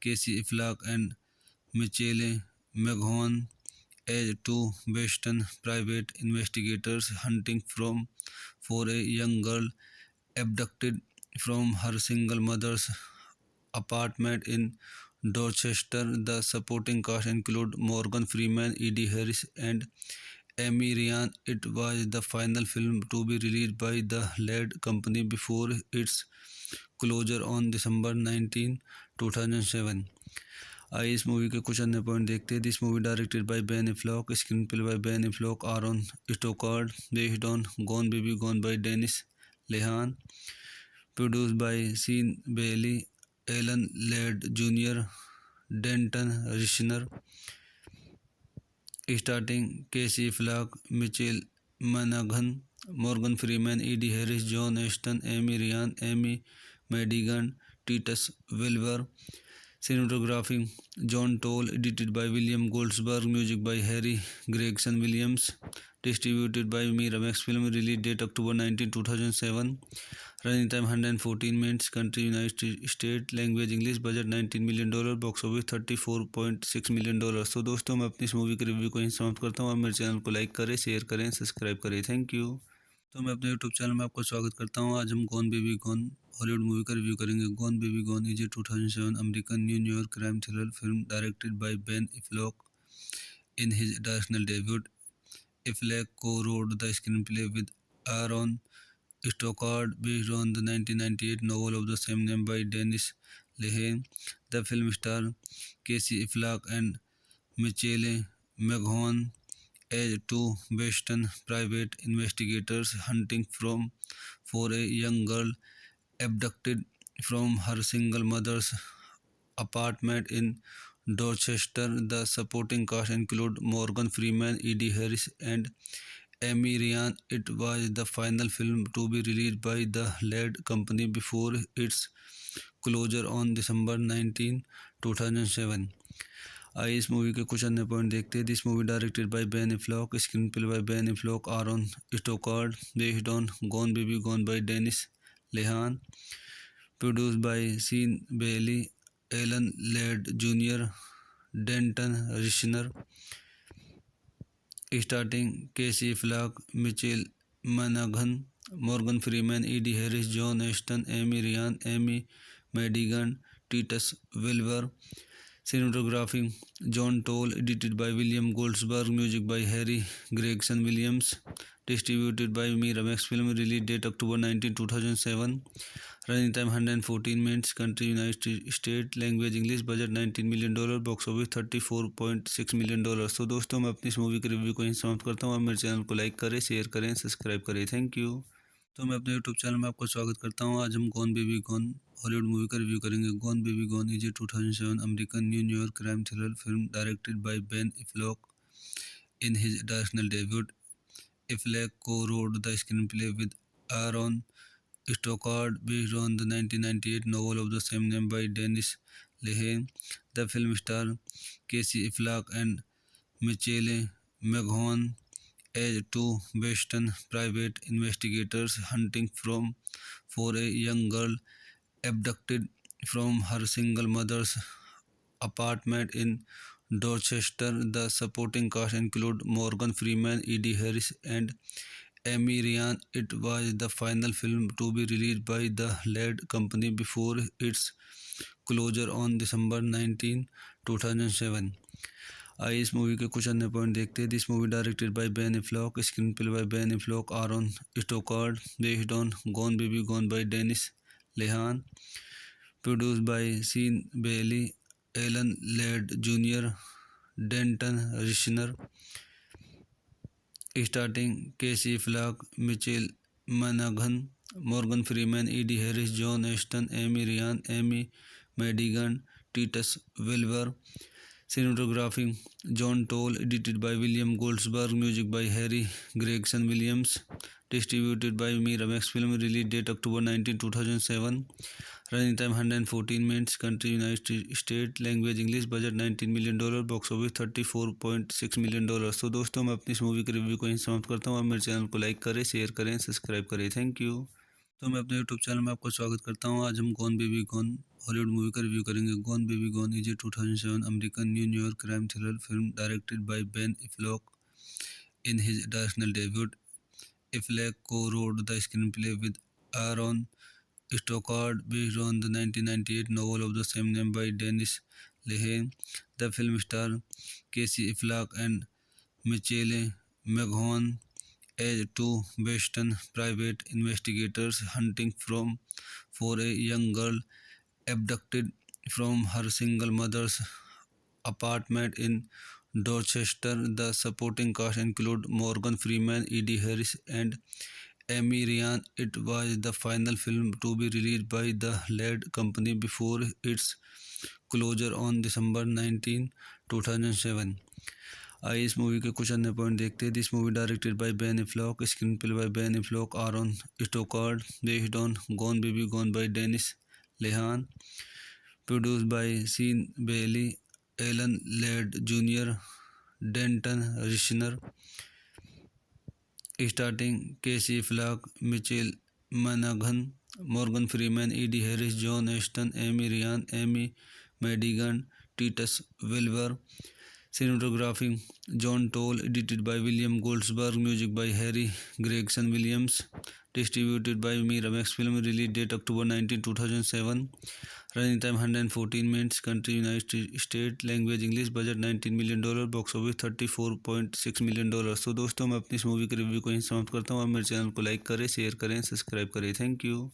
Casey Affleck and Michelle McGowan as two Boston private investigators hunting for a young girl abducted from her single mother's apartment in Dorchester. The supporting cast include Morgan Freeman, Eddie Harris, and Amy Ryan. It was the final film to be released by the lead company before its closure on December 19, 2007। आइए इस movie के कुछ अन्य point देखते हैं। This movie directed by Ben Affleck, screenplay by Ben Affleck, Aaron Stockard, based on Gone Baby Gone by Dennis Lehane, produced by Sean Bailey, Alan Ladd junior, Danton Rissner, starting Casey Affleck, Michelle मनाघन, Morgan Freeman, Ed Harris, John Ashton, Amy Ryan, Amy Madigan, Titus Wilbur. Cinematography John Toll, edited by William Goldsberg, music by Harry Gregson Williams, distributed by Miramax Film, release date October 19, 2007, running time 114 minutes, country United States, language English, budget $19 million, box office $34.6 million। तो दोस्तों मैं अपनी इस movie के review को यहीं समाप्त करता हूँ। आप मेरे चैनल को लाइक करें, शेयर करें, सब्सक्राइब करें। Thank you. तो मैं अपने यूट्यूब चैनल में आपका स्वागत करता हूँ। आज हम gone Baby gone Hollywood movie का रिव्यू करेंगे। Gone Baby gone is a 2007 American New York crime thriller film directed by Ben Affleck in his directional debut. Affleck co-wrote the screenplay with Aaron Stockard based on the 1998 novel of the same name by Dennis Lehane. The film stars Casey Affleck and Michelle McGowan as two Boston private investigators hunting for a young girl abducted from her single mother's apartment in Dorchester. The supporting cast include Morgan Freeman, Eddie Harris, and Amy Ryan. It was the final film to be released by the lead company before its closure on December 19, 2007। आइए इस movie के कुछ अन्य point देखते हैं। This movie directed by Ben Affleck, screenplay by Ben Affleck, Aaron Stockard, based on Gone Baby Gone by Dennis Lehane, produced by Sean Bailey, Alan Ladd junior, Danton Rissner, starting Casey Affleck, Michelle मनाघन, Morgan Freeman, Ed Harris, John Ashton, Amy Ryan, Amy Madigan, Titus Wilbur. Cinematography John Toll, edited by William Goldsberg, music by Harry Gregson Williams, distributed by Miramax Film, release date October 19, 2007, running time 114 minutes, country United States, language English, budget $19 million, box office $34.6 million। तो दोस्तों मैं अपनी इस movie के review को यहीं समाप्त करता हूँ। आप मेरे चैनल को लाइक करें, शेयर करें, सब्सक्राइब करें। Thank you. तो मैं अपने यूट्यूब चैनल में आपका स्वागत करता हूँ। आज हम gone Baby gone Hollywood movie का रिव्यू करेंगे। Gone Baby gone is a 2007 American New York crime thriller film directed by Ben Affleck in his directional debut. Affleck co-wrote the screenplay with Aaron Stockard based on the 1998 novel of the same name by Dennis Lehane. The film stars Casey Affleck and Michelle McGowan as two Boston private investigators hunting for a young girl abducted from her single mother's apartment in Dorchester. The supporting cast include Morgan Freeman, Eddie Harris, and Amy Ryan. It was the final film to be released by the lead company before its closure on December 19, 2007। आइए इस movie के कुछ अन्य point देखते हैं। This movie directed by Ben Affleck, screenplay by Ben Affleck, Aaron Stockard, based on Gone Baby Gone by Dennis Lehane, Produced by Sean Bailey, Alan Ladd Jr., Denton Richner, starting Casey Affleck, Michael Monaghan, Morgan Freeman, Eddie Harris, John Ashton, Amy Ryan, Amy Madigan, Titus Welliver. Cinematography John Toll, edited by William Goldsberg, music by Harry Gregson Williams, distributed by Miramax Film, release date October 19, 2007, running time 114 minutes, country United States, language English, budget $19 million, box office $34.6 million। तो दोस्तों मैं अपनी इस movie के review को यहीं समाप्त करता हूँ। आप मेरे चैनल को लाइक करें, शेयर करें, सब्सक्राइब करें। Thank you. तो मैं अपने यूट्यूब चैनल में आपका स्वागत करता हूँ। आज हम gone Baby gone Hollywood movie का रिव्यू करेंगे। Gone Baby gone is a 2007 American New York crime thriller film directed by Ben Affleck in his directional debut. Affleck co-wrote the screenplay with Aaron Stockard based on the 1998 novel of the same name by Dennis Lehane. The film stars Casey Affleck and Michelle McGowan as two Boston private investigators hunting for a young girl abducted from her single mother's apartment in Dorchester. The supporting cast include Morgan Freeman, Eddie Harris, and Amy Ryan. It was the final film to be released by the Ladd Company before its closure on December 19, 2007। आइए इस movie के कुछ अन्य point देखते हैं। This movie directed by Ben Affleck, screenplay by Ben Affleck, Aaron Stockard, based on Gone Baby Gone by Dennis Lehane, produced by Sean Bailey, Alan Ladd junior, Danton Rissner, starting Casey Affleck, Michael Monaghan, Morgan Freeman, Eddie Harris, John Ashton, Amy Ryan, Amy Madigan, Titus Welliver. Cinematography John Toll, edited by William Goldsberg, music by Harry Gregson Williams, distributed by Miramax Film, release date October 19, 2007, running time 114 minutes, country United States, language English, budget $19 million, box office $34.6 million। तो दोस्तों मैं अपनी इस movie के review को यहीं समाप्त करता हूँ। आप मेरे चैनल को लाइक करें, शेयर करें, सब्सक्राइब करें। Thank you.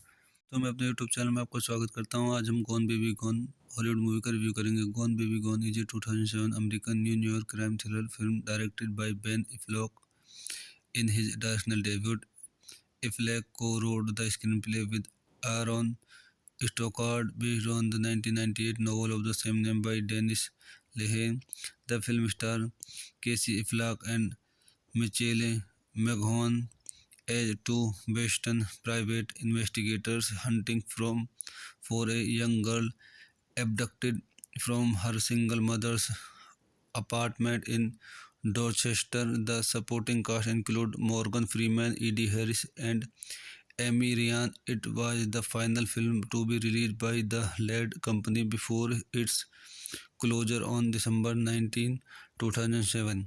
तो मैं अपने यूट्यूब चैनल में आपका स्वागत करता हूँ। आज हम gone Baby gone Hollywood movie का रिव्यू करेंगे। Gone Baby gone is a 2007 American New York crime thriller film directed by Ben Affleck in his directional debut. Affleck co-wrote the screenplay with Aaron Stockard based on the 1998 novel of the same name by Dennis Lehane. The film stars Casey Affleck and Michelle McGowan as two Boston private investigators hunting for a young girl abducted from her single mother's apartment in Dorchester. The supporting cast include Morgan Freeman, Eddie Harris, and Amy Ryan. It was the final film to be released by the Ladd Company before its closure on December 19, 2007।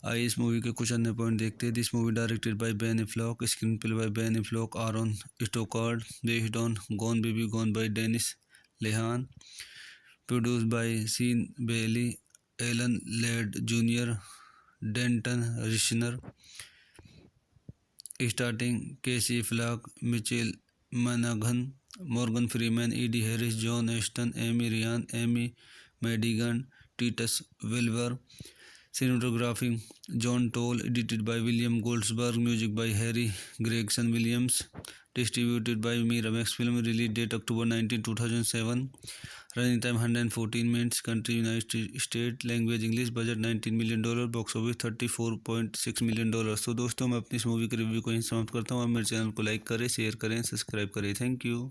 आइए इस movie के कुछ अन्य point देखते हैं। This movie directed by Ben Affleck, screenplay by Ben Affleck, Aaron Stockard, based on Gone Baby Gone by Dennis Lehane, produced by Sean Bailey, Alan Ladd junior, Danton Rissner, starting Casey Affleck, Michael Monaghan, Morgan Freeman, Eddie Harris, John Ashton, Amy Ryan, Amy Madigan, Titus Welliver. Cinematography John Toll, edited by William Goldsberg, music by Harry Gregson Williams, distributed by Miramax Film, release date October 19, 2007, running time 114 minutes, country United States, language English, budget $19 million, box office $34.6 million। तो दोस्तों मैं अपनी इस movie के review को यहीं समाप्त करता हूँ। आप मेरे चैनल को लाइक करें, शेयर करें, सब्सक्राइब करें। Thank you.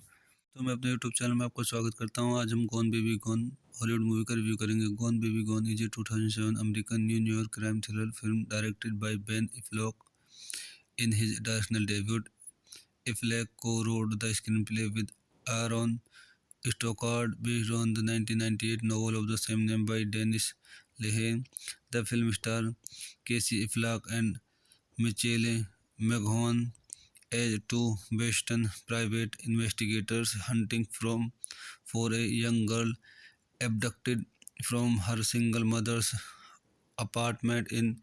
तो मैं अपने यूट्यूब चैनल में आपका स्वागत करता हूँ। आज हम gone Baby gone Hollywood movie का रिव्यू करेंगे। Gone Baby gone is a 2007 American New York crime thriller film directed by Ben Affleck in his directional debut. Affleck co-wrote the screenplay with Aaron Stockard based on the 1998 novel of the same name by Dennis Lehane. The film stars Casey Affleck and Michelle McGowan as two Boston private investigators hunting for a young girl abducted from her single mother's apartment in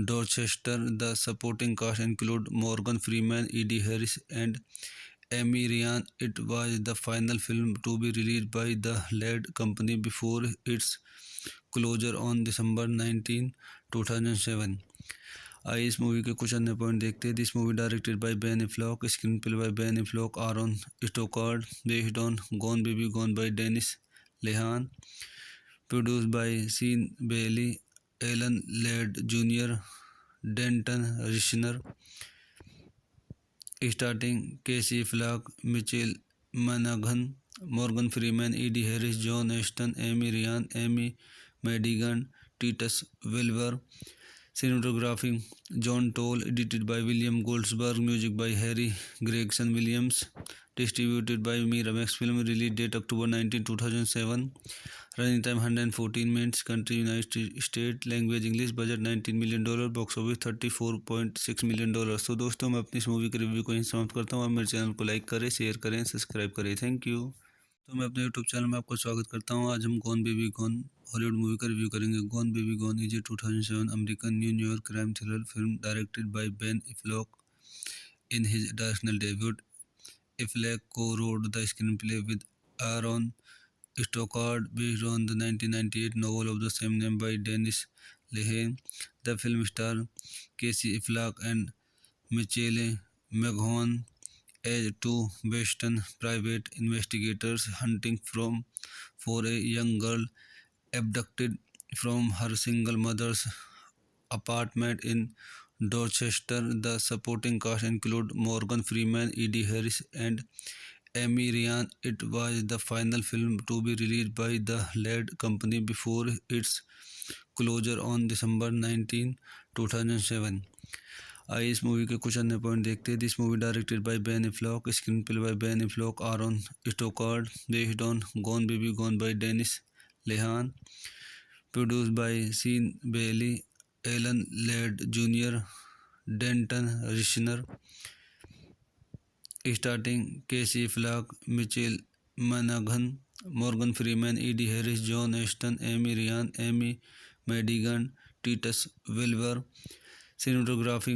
Dorchester. The supporting cast include Morgan Freeman, Eddie Harris, and Amy Ryan. It was the final film to be released by the lead company before its closure on December 19, 2007. आइए इस movie के कुछ अन्य point देखते हैं. This movie directed by Ben Affleck, screenplay by Ben Affleck, Aaron Stockard, based on Gone Baby Gone by Dennis Lehane, produced by Sean Bailey, Alan Ladd junior, Danton Rissner, starting Casey Affleck, Michelle मनाघन, Morgan Freeman, Ed Harris, John Ashton, Amy Ryan, Amy Madigan, Titus Wilbur. Cinematography John Toll, edited by William Goldsberg, music by Harry Gregson Williams, distributed by Miramax Film, release date October 19, 2007, running time 114 minutes, country United States, language English, budget $19 million, box office $34.6 million. तो दोस्तों मैं अपनी इस movie के review को यहीं समाप्त करता हूँ. आप मेरे चैनल को लाइक करें, शेयर करें, सब्सक्राइब करें. Thank you. तो मैं अपने यूट्यूब चैनल में आपका स्वागत करता हूँ. आज हम gone Baby gone Hollywood movie का रिव्यू करेंगे. Gone Baby gone is a 2007 American New York crime thriller film directed by Ben Affleck in his directional debut. Affleck co-wrote the screenplay with Aaron Stockard based on the 1998 novel of the same name by Dennis Lehane. The film stars Casey Affleck and Michelle McGowan as two Western private investigators hunting for a young girl abducted from her single mother's apartment in Dorchester. The supporting cast include Morgan Freeman, Eddie Harris, and Amy Ryan. It was the final film to be released by the lead company before its closure on December 19, 2007. आइए इस movie के कुछ अन्य point देखते हैं. This movie directed by Ben Affleck, screenplay by Ben Affleck, Aaron Stockard, based on Gone Baby Gone by Dennis Lehane, produced by Sean Bailey, Alan Ladd junior, Danton Rissner, starting Casey Affleck, Michelle मनाघन, Morgan Freeman, Ed Harris, John Ashton, Amy Ryan, Amy Madigan, Titus Wilbur. Cinematography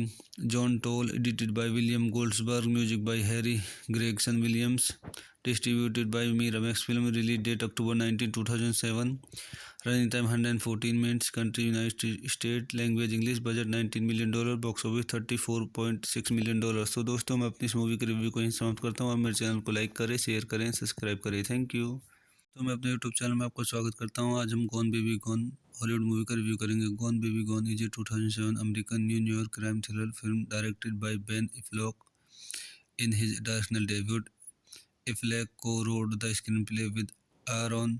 John Toll, edited by William Goldsberg, music by Harry Gregson Williams, distributed by Miramax Film, release date October 19, 2007, running time 114 minutes, country United States, language English, budget $19 million, box office $34.6 million. तो दोस्तों मैं अपनी इस movie के review को यहीं समाप्त करता हूँ. आप मेरे चैनल को लाइक करें, शेयर करें, सब्सक्राइब करें. Thank you. तो मैं अपने यूट्यूब चैनल में आपका स्वागत करता हूँ. आज हम gone Baby gone Hollywood movie का रिव्यू करेंगे. Gone Baby gone is a 2007 American New York crime thriller film directed by Ben Affleck in his directional debut. Affleck co-wrote the screenplay with Aaron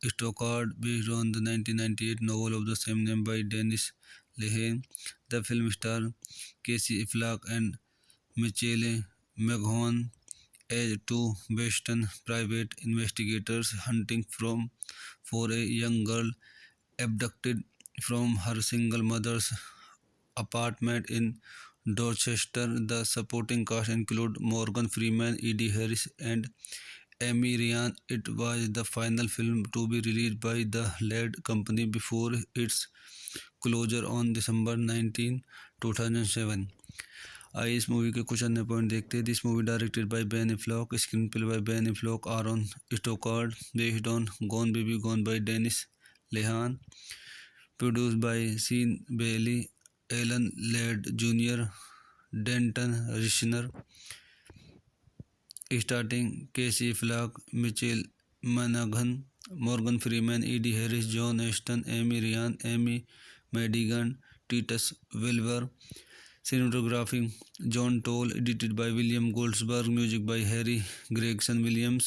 Stockard based on the 1998 novel of the same name by Dennis Lehane. The film stars Casey Affleck and Michelle McGowan as two Western private investigators hunting for a young girl abducted from her single mother's apartment in Dorchester. The supporting cast include Morgan Freeman, Eddie Harris, and Amy Ryan. It was the final film to be released by the lead company before its closure on December 19, 2007. आइए इस movie के कुछ अन्य point देखते हैं. This movie directed by Ben Affleck, screenplay by Ben Affleck, Aaron Stockard, based on Gone Baby Gone by Dennis Lehane, produced by Sean Bailey, Alan Ladd junior, Danton Rissner, starting Casey Affleck, Michelle मनाघन, Morgan Freeman, Ed Harris, John Ashton, Amy Ryan, Amy Madigan, Titus Wilbur. Cinematography John Toll, edited by William Goldsberg, music by Harry Gregson Williams,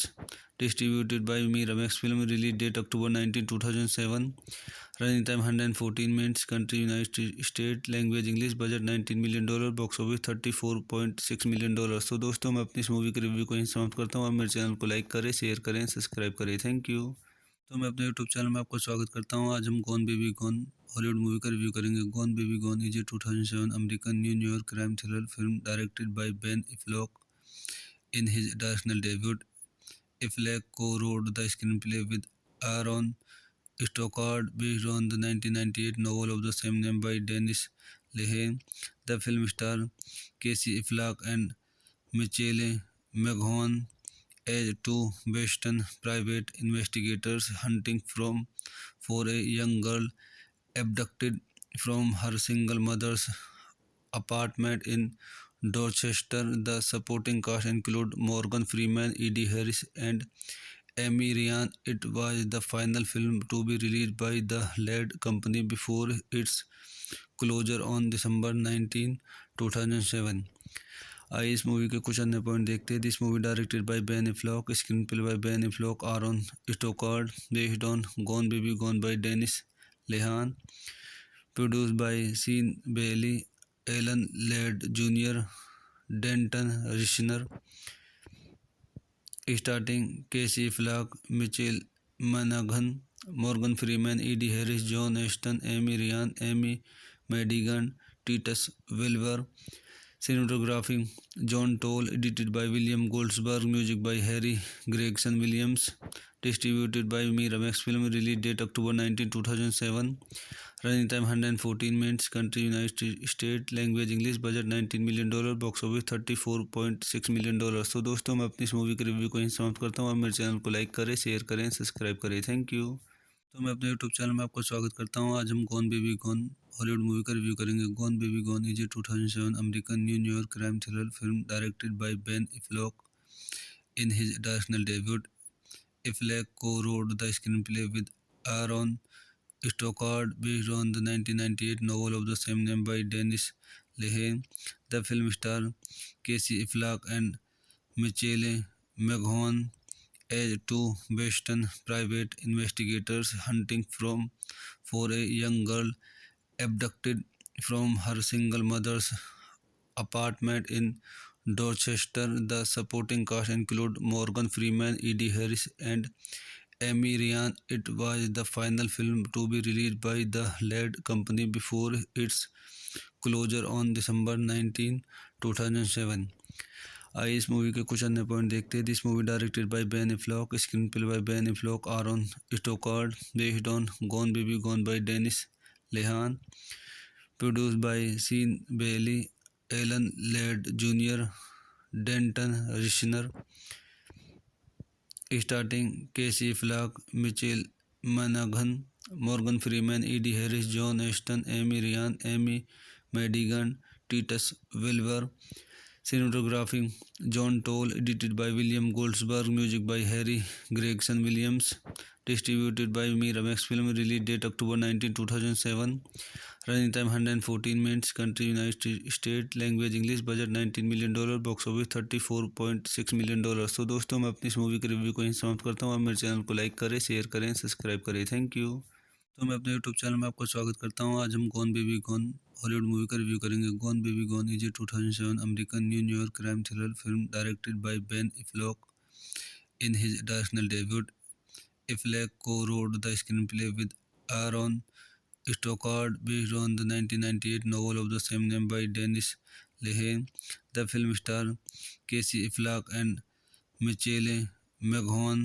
distributed by Miramax Film, release date October 19, 2007, running time 114 minutes, country United States, language English, budget $19 million, box office $34.6 million. तो दोस्तों मैं अपनी इस movie के review को यहीं समाप्त करता हूँ. आप मेरे चैनल को लाइक करें, शेयर करें, सब्सक्राइब करें. Thank you. तो मैं अपने यूट्यूब चैनल में आपका स्वागत करता हूँ. आज हम gone Baby gone Hollywood movie का रिव्यू करेंगे. Gone Baby gone is a 2007 American New York crime thriller film directed by Ben Affleck in his directional debut. Affleck co-wrote the screenplay with Aaron Stockard based on the 1998 novel of the same name by Dennis Lehane. The film stars Casey Affleck and Michelle McGowan as two Western private investigators hunting for a young girl abducted from her single mother's apartment in Dorchester. The supporting cast include Morgan Freeman, Eddie Harris, and Amy Ryan. It was the final film to be released by the lead company before its closure on December 19, 2007. आइए इस movie के कुछ अन्य point देखते हैं. This movie directed by Ben Affleck, screenplay by Ben Affleck, Aaron Stockard, based on Gone Baby Gone by Dennis Lehane, produced by Sean Bailey, Alan Ladd junior, Danton Rissner, starting Casey Affleck, Michelle मनाघन, Morgan Freeman, Ed Harris, John Ashton, Amy Ryan, Amy Madigan, Titus Welliver. Cinematography John Toll, edited by William Goldsberg, music by Harry Gregson Williams, distributed by Miramax Film, release date October 19, 2007, running time 114 minutes, country United States, language English, budget $19 million, box office $34.6 million. तो दोस्तों मैं अपनी इस movie के review को यहीं समाप्त करता हूँ. आप मेरे चैनल को लाइक करें, शेयर करें, सब्सक्राइब करें. Thank you. तो मैं अपने यूट्यूब चैनल में आपका स्वागत करता हूँ. आज हम gone Baby gone Hollywood movie का रिव्यू करेंगे. Gone Baby gone is a 2007 American New York crime thriller film directed by Ben Affleck in his directional debut. Affleck co-wrote the screenplay with Aaron Stockard based on the 1998 novel of the same name by Dennis Lehane. The film stars Casey Affleck and Michelle McGowan as two Western private investigators hunting for a young girl abducted from her single mother's apartment in Dorchester. The supporting cast include Morgan Freeman, Eddie Harris, and Amy Ryan. It was the final film to be released by the lead company before its closure on December 19, 2007. आइए इस movie के कुछ अन्य point देखते हैं. This movie directed by Ben Affleck, screenplay by Ben Affleck, Aaron Stockard, based on Gone Baby Gone by Dennis Lehane, produced by Sean Bailey, Alan Ladd junior, Danton Rissner, starting Casey Affleck, Michelle मनाघन, Morgan Freeman, Ed Harris, John Ashton, Amy Ryan, Amy Madigan, Titus Welliver. Cinematography John Toll, edited by William Goldsberg, music by Harry Gregson Williams, distributed by Miramax Film, release date October 19, 2007, running time 114 minutes, country United States, language English, budget $19 million, box office $34.6 million. तो दोस्तों मैं अपनी इस movie के review को यहीं समाप्त करता हूँ. आप मेरे चैनल को लाइक करें, शेयर करें, सब्सक्राइब करें. Thank you. तो मैं अपने यूट्यूब चैनल में आपका स्वागत करता हूँ. आज हम gone Baby gone Hollywood movie का रिव्यू करेंगे. Gone Baby gone is a 2007 American New York crime thriller film directed by Ben Affleck in his directional debut. Affleck co-wrote the screenplay with Aaron Stockard based on the 1998 novel of the same name by Dennis Lehane. The film stars Casey Affleck and Michelle McGowan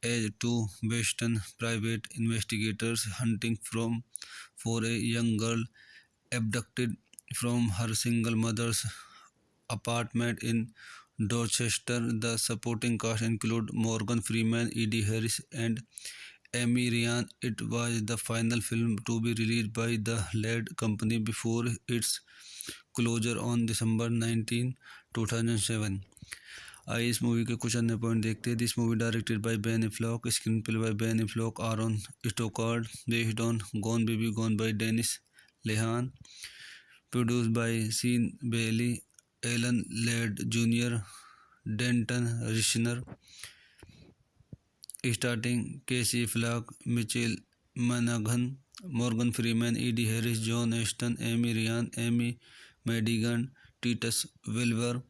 as two Western private investigators hunting for a young girl abducted from her single mother's apartment in Dorchester. The supporting cast include Morgan Freeman, Eddie Harris, and Amy Ryan. It was the final film to be released by the lead company before its closure on December 19, 2007. आइए इस movie के कुछ अन्य point देखते हैं. This movie directed by Ben Affleck, screenplay by Ben Affleck, Aaron Stockard, based on Gone Baby Gone by Dennis Lehane, produced by Sean Bailey, Alan Ladd junior, Danton Rissner, starting Casey Affleck, Michelle मनाघन, Morgan Freeman, Ed Harris, John Ashton, Amy Ryan, Amy Madigan, Titus Welliver.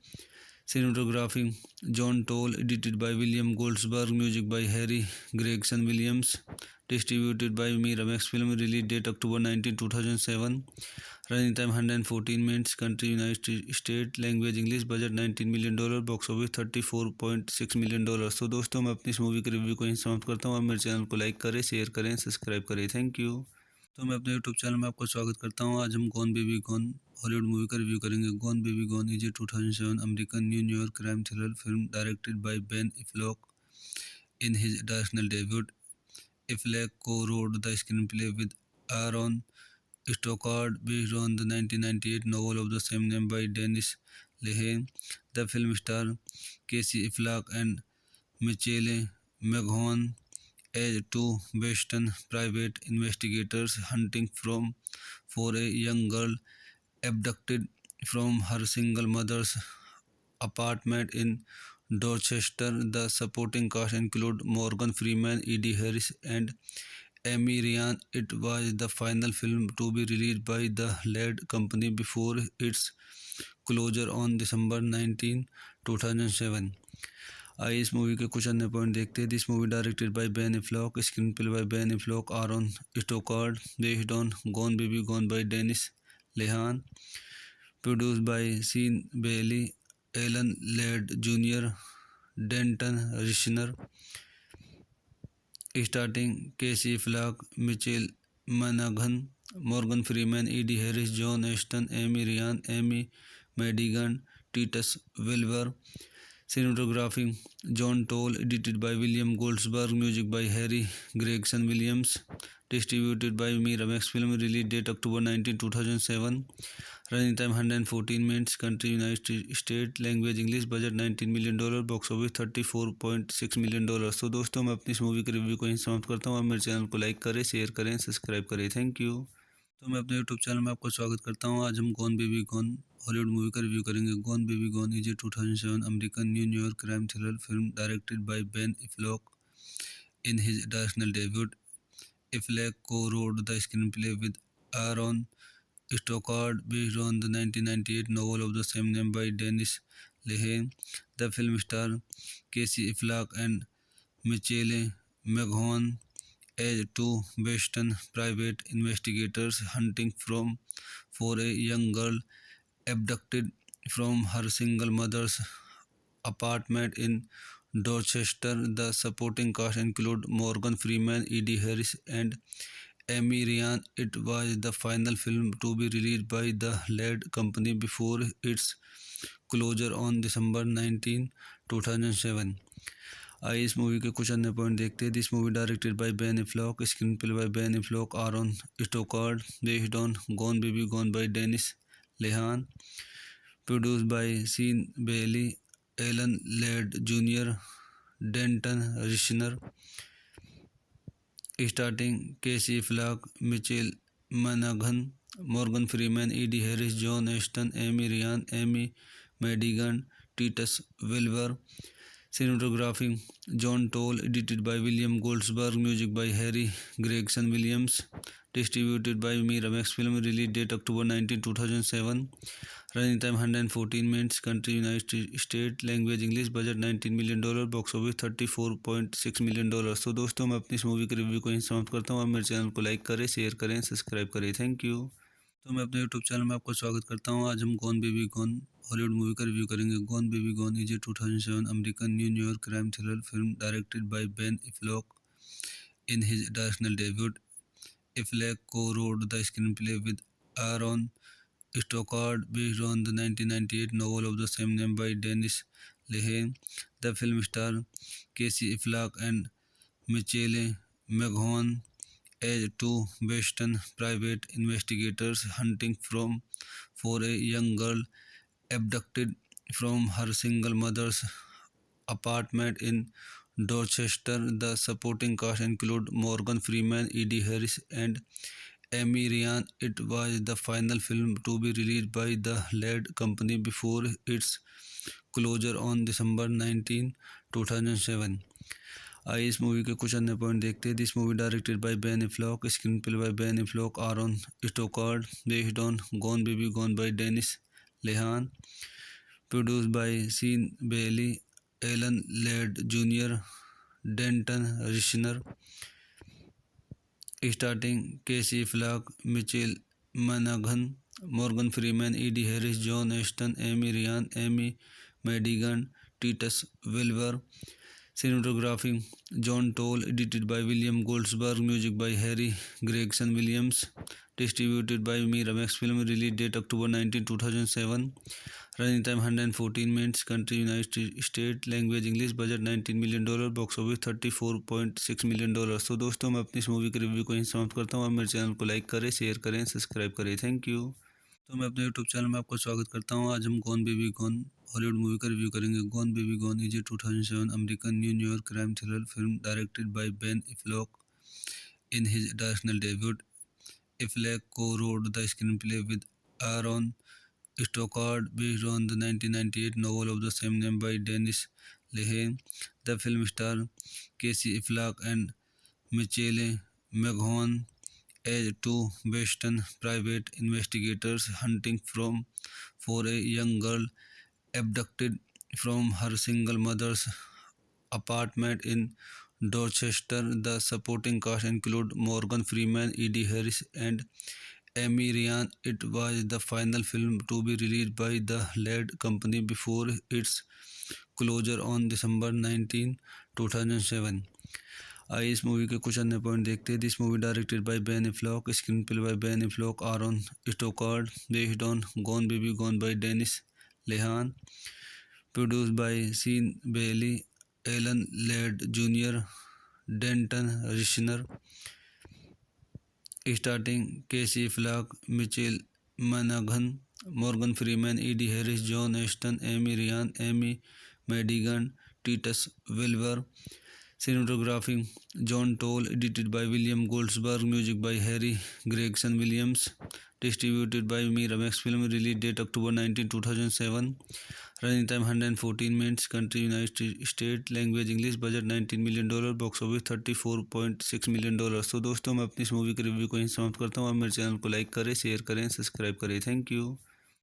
Cinematography John Toll, edited by William Goldsberg, music by Harry Gregson Williams, distributed by Miramax Film, release date October 19, 2007, running time 114 minutes, country United States, language English, budget $19 million, box office $34.6 million. तो दोस्तों मैं अपनी इस movie के review को यहीं समाप्त करता हूँ. आप मेरे चैनल को लाइक करें, शेयर करें, सब्सक्राइब करें. Thank you. तो मैं अपने यूट्यूब चैनल में आपका स्वागत करता हूँ. आज हम gone Baby gone Hollywood movie का रिव्यू करेंगे। Gone Baby gone is a 2007 American New York crime thriller film directed by Ben Affleck in his directorial debut. Affleck co-wrote the screenplay with Aaron Stockard based on the 1998 novel of the same name by Dennis Lehane. The film stars Casey Affleck and Michelle McGowan as two Western private investigators hunting for a young girl abducted from her single mother's apartment in Dorchester. The supporting cast include Morgan Freeman, Eddie Harris, and Amy Ryan. It was the final film to be released by the lead company before its closure on December 19, 2007. आइए इस movie के कुछ अन्य point देखते हैं। This movie directed by Ben Affleck, screenplay by Ben Affleck, Aaron Stockard, based on Gone Baby Gone by Dennis Lehane, produced by Sean Bailey, Alan Ladd junior, Danton Rissner, starting Casey Affleck, Mitchell मनगन, Morgan Freeman, Ed Harris, John Ashton, Amy Ryan, Amy Madigan, Titus Wilbur. Cinematography John Toll, edited by William Goldsberg, music by Harry Gregson Williams, distributed by Miramax Film, release date October 19, 2007, running time 114 minutes, country United States, language English, budget $19 million, box office $34.6 million। तो दोस्तों मैं अपनी इस movie के review को यहीं समाप्त करता हूँ। आप मेरे चैनल को लाइक करें, शेयर करें, सब्सक्राइब करें। Thank you. तो मैं अपने यूट्यूब चैनल में आपका स्वागत करता हूँ। आज हम gone Baby gone Hollywood movie का रिव्यू करेंगे। Gone Baby gone is a 2007 American New York crime thriller film directed by Ben Affleck in his directional debut. Affleck co-wrote the screenplay with Aaron Stockard based on the 1998 novel of the same name by Dennis Lehane. The film stars Casey Affleck and Michelle McGowan as two Western private investigators hunting for a young girl abducted from her single mother's apartment in Dorchester. The supporting cast include Morgan Freeman, Eddie Harris, and Amy Ryan. It was the final film to be released by the lead company before its closure on December 19, 2007। आइए इस movie के कुछ अन्य point देखते हैं। This movie directed by Ben Affleck, screenplay by Ben Affleck, Aaron Stockard, based on Gone Baby Gone by Dennis Lehane, produced by Sean Bailey, Alan Ladd junior, Danton Rissner, starting Casey Affleck, Mitchell मनगन, Morgan Freeman, Ed Harris, John Ashton, Amy Ryan, Amy Madigan, Titus Wilbur. Cinematography John Toll, edited by William Goldsberg, music by Harry Gregson Williams, distributed by Miramax Film, release date October 19, 2007, running time 114 minutes, country United States, language English, budget $19 million, box office $34.6 million। तो दोस्तों मैं अपनी इस movie के review को यहीं समाप्त करता हूँ। आप मेरे चैनल को लाइक करें, शेयर करें, सब्सक्राइब करें। Thank you. तो मैं अपने यूट्यूब चैनल में आपका स्वागत करता हूँ। आज हम gone Baby gone Hollywood movie का रिव्यू करेंगे। Gone Baby gone is a 2007 American New York crime thriller film directed by Ben Affleck in his directional debut. Affleck co-wrote the screenplay with Aaron Stockard based on the 1998 novel of the same name by Dennis Lehane. The film stars Casey Affleck and Michelle McGowan as two Western private investigators hunting for a young girl abducted from her single mother's apartment in Dorchester. The supporting cast include Morgan Freeman, Eddie Harris, and Amy Ryan. It was the final film to be released by the lead company before its closure on December 19, 2007। आइए इस movie के कुछ अन्य point देखते हैं। This movie directed by Ben Affleck, screenplay by Ben Affleck, Aaron Stockard, based on Gone Baby Gone by Dennis Lehane, produced by Sean Bailey, Alan Ladd junior, Danton Rissner, starting Casey Affleck, Mitchell मनगन, Morgan Freeman, Ed Harris, John Ashton, Amy Ryan, Amy Madigan, Titus Wilbur. Cinematography John Toll, edited by William Goldsberg, music by Harry Gregson Williams, distributed by Miramax Film, release date October 19, 2007, running time 114 minutes, country United States, language English, budget $19 million, box office $34.6 million। तो दोस्तों मैं अपनी इस movie के review को यहीं समाप्त करता हूँ। आप मेरे चैनल को लाइक करें, शेयर करें, सब्सक्राइब करें। Thank you. तो मैं अपने यूट्यूब चैनल में आपका स्वागत करता हूँ। आज हम gone Baby gone Hollywood movie का रिव्यू करेंगे। Gone Baby gone is a 2007 American New York crime thriller film directed by Ben Affleck in his directorial debut. Affleck co-wrote the screenplay with Aaron Stockard based on the 1998 novel of the same name by Dennis Lehane. The film stars Casey Affleck and Michelle McGowan as two Western private investigators hunting for a young girl abducted from her single mother's apartment in Dorchester. The supporting cast include Morgan Freeman, Eddie Harris, and Amy Ryan. It was the final film to be released by the lead company before its closure on December 19, 2007। आइए इस movie के कुछ अन्य point देखते हैं। This movie directed by Ben Affleck, screenplay by Ben Affleck, Aaron Stockard, based on Gone Baby Gone by Dennis Lehane, produced by Sean Bailey, Alan Ladd junior, Danton Rissner, starting Casey Affleck, Mitchell मनगन, Morgan Freeman, Ed Harris, John Ashton, Amy Ryan, Amy Madigan, Titus Wilbur. Cinematography John toll, edited by William गोल्ड्सबर्ग, music by Harry Gregson Williams, distributed by मीरामैक्स film, release date October 19, 2007, running time 114 minutes, country United state, language English, budget $19 million, box office $34.6 million। तो दोस्तों मैं अपनी इस movie के review को यहीं समाप्त करता हूँ। आप मेरे चैनल को लाइक करें, शेयर करें, सब्सक्राइब करें। Thank you.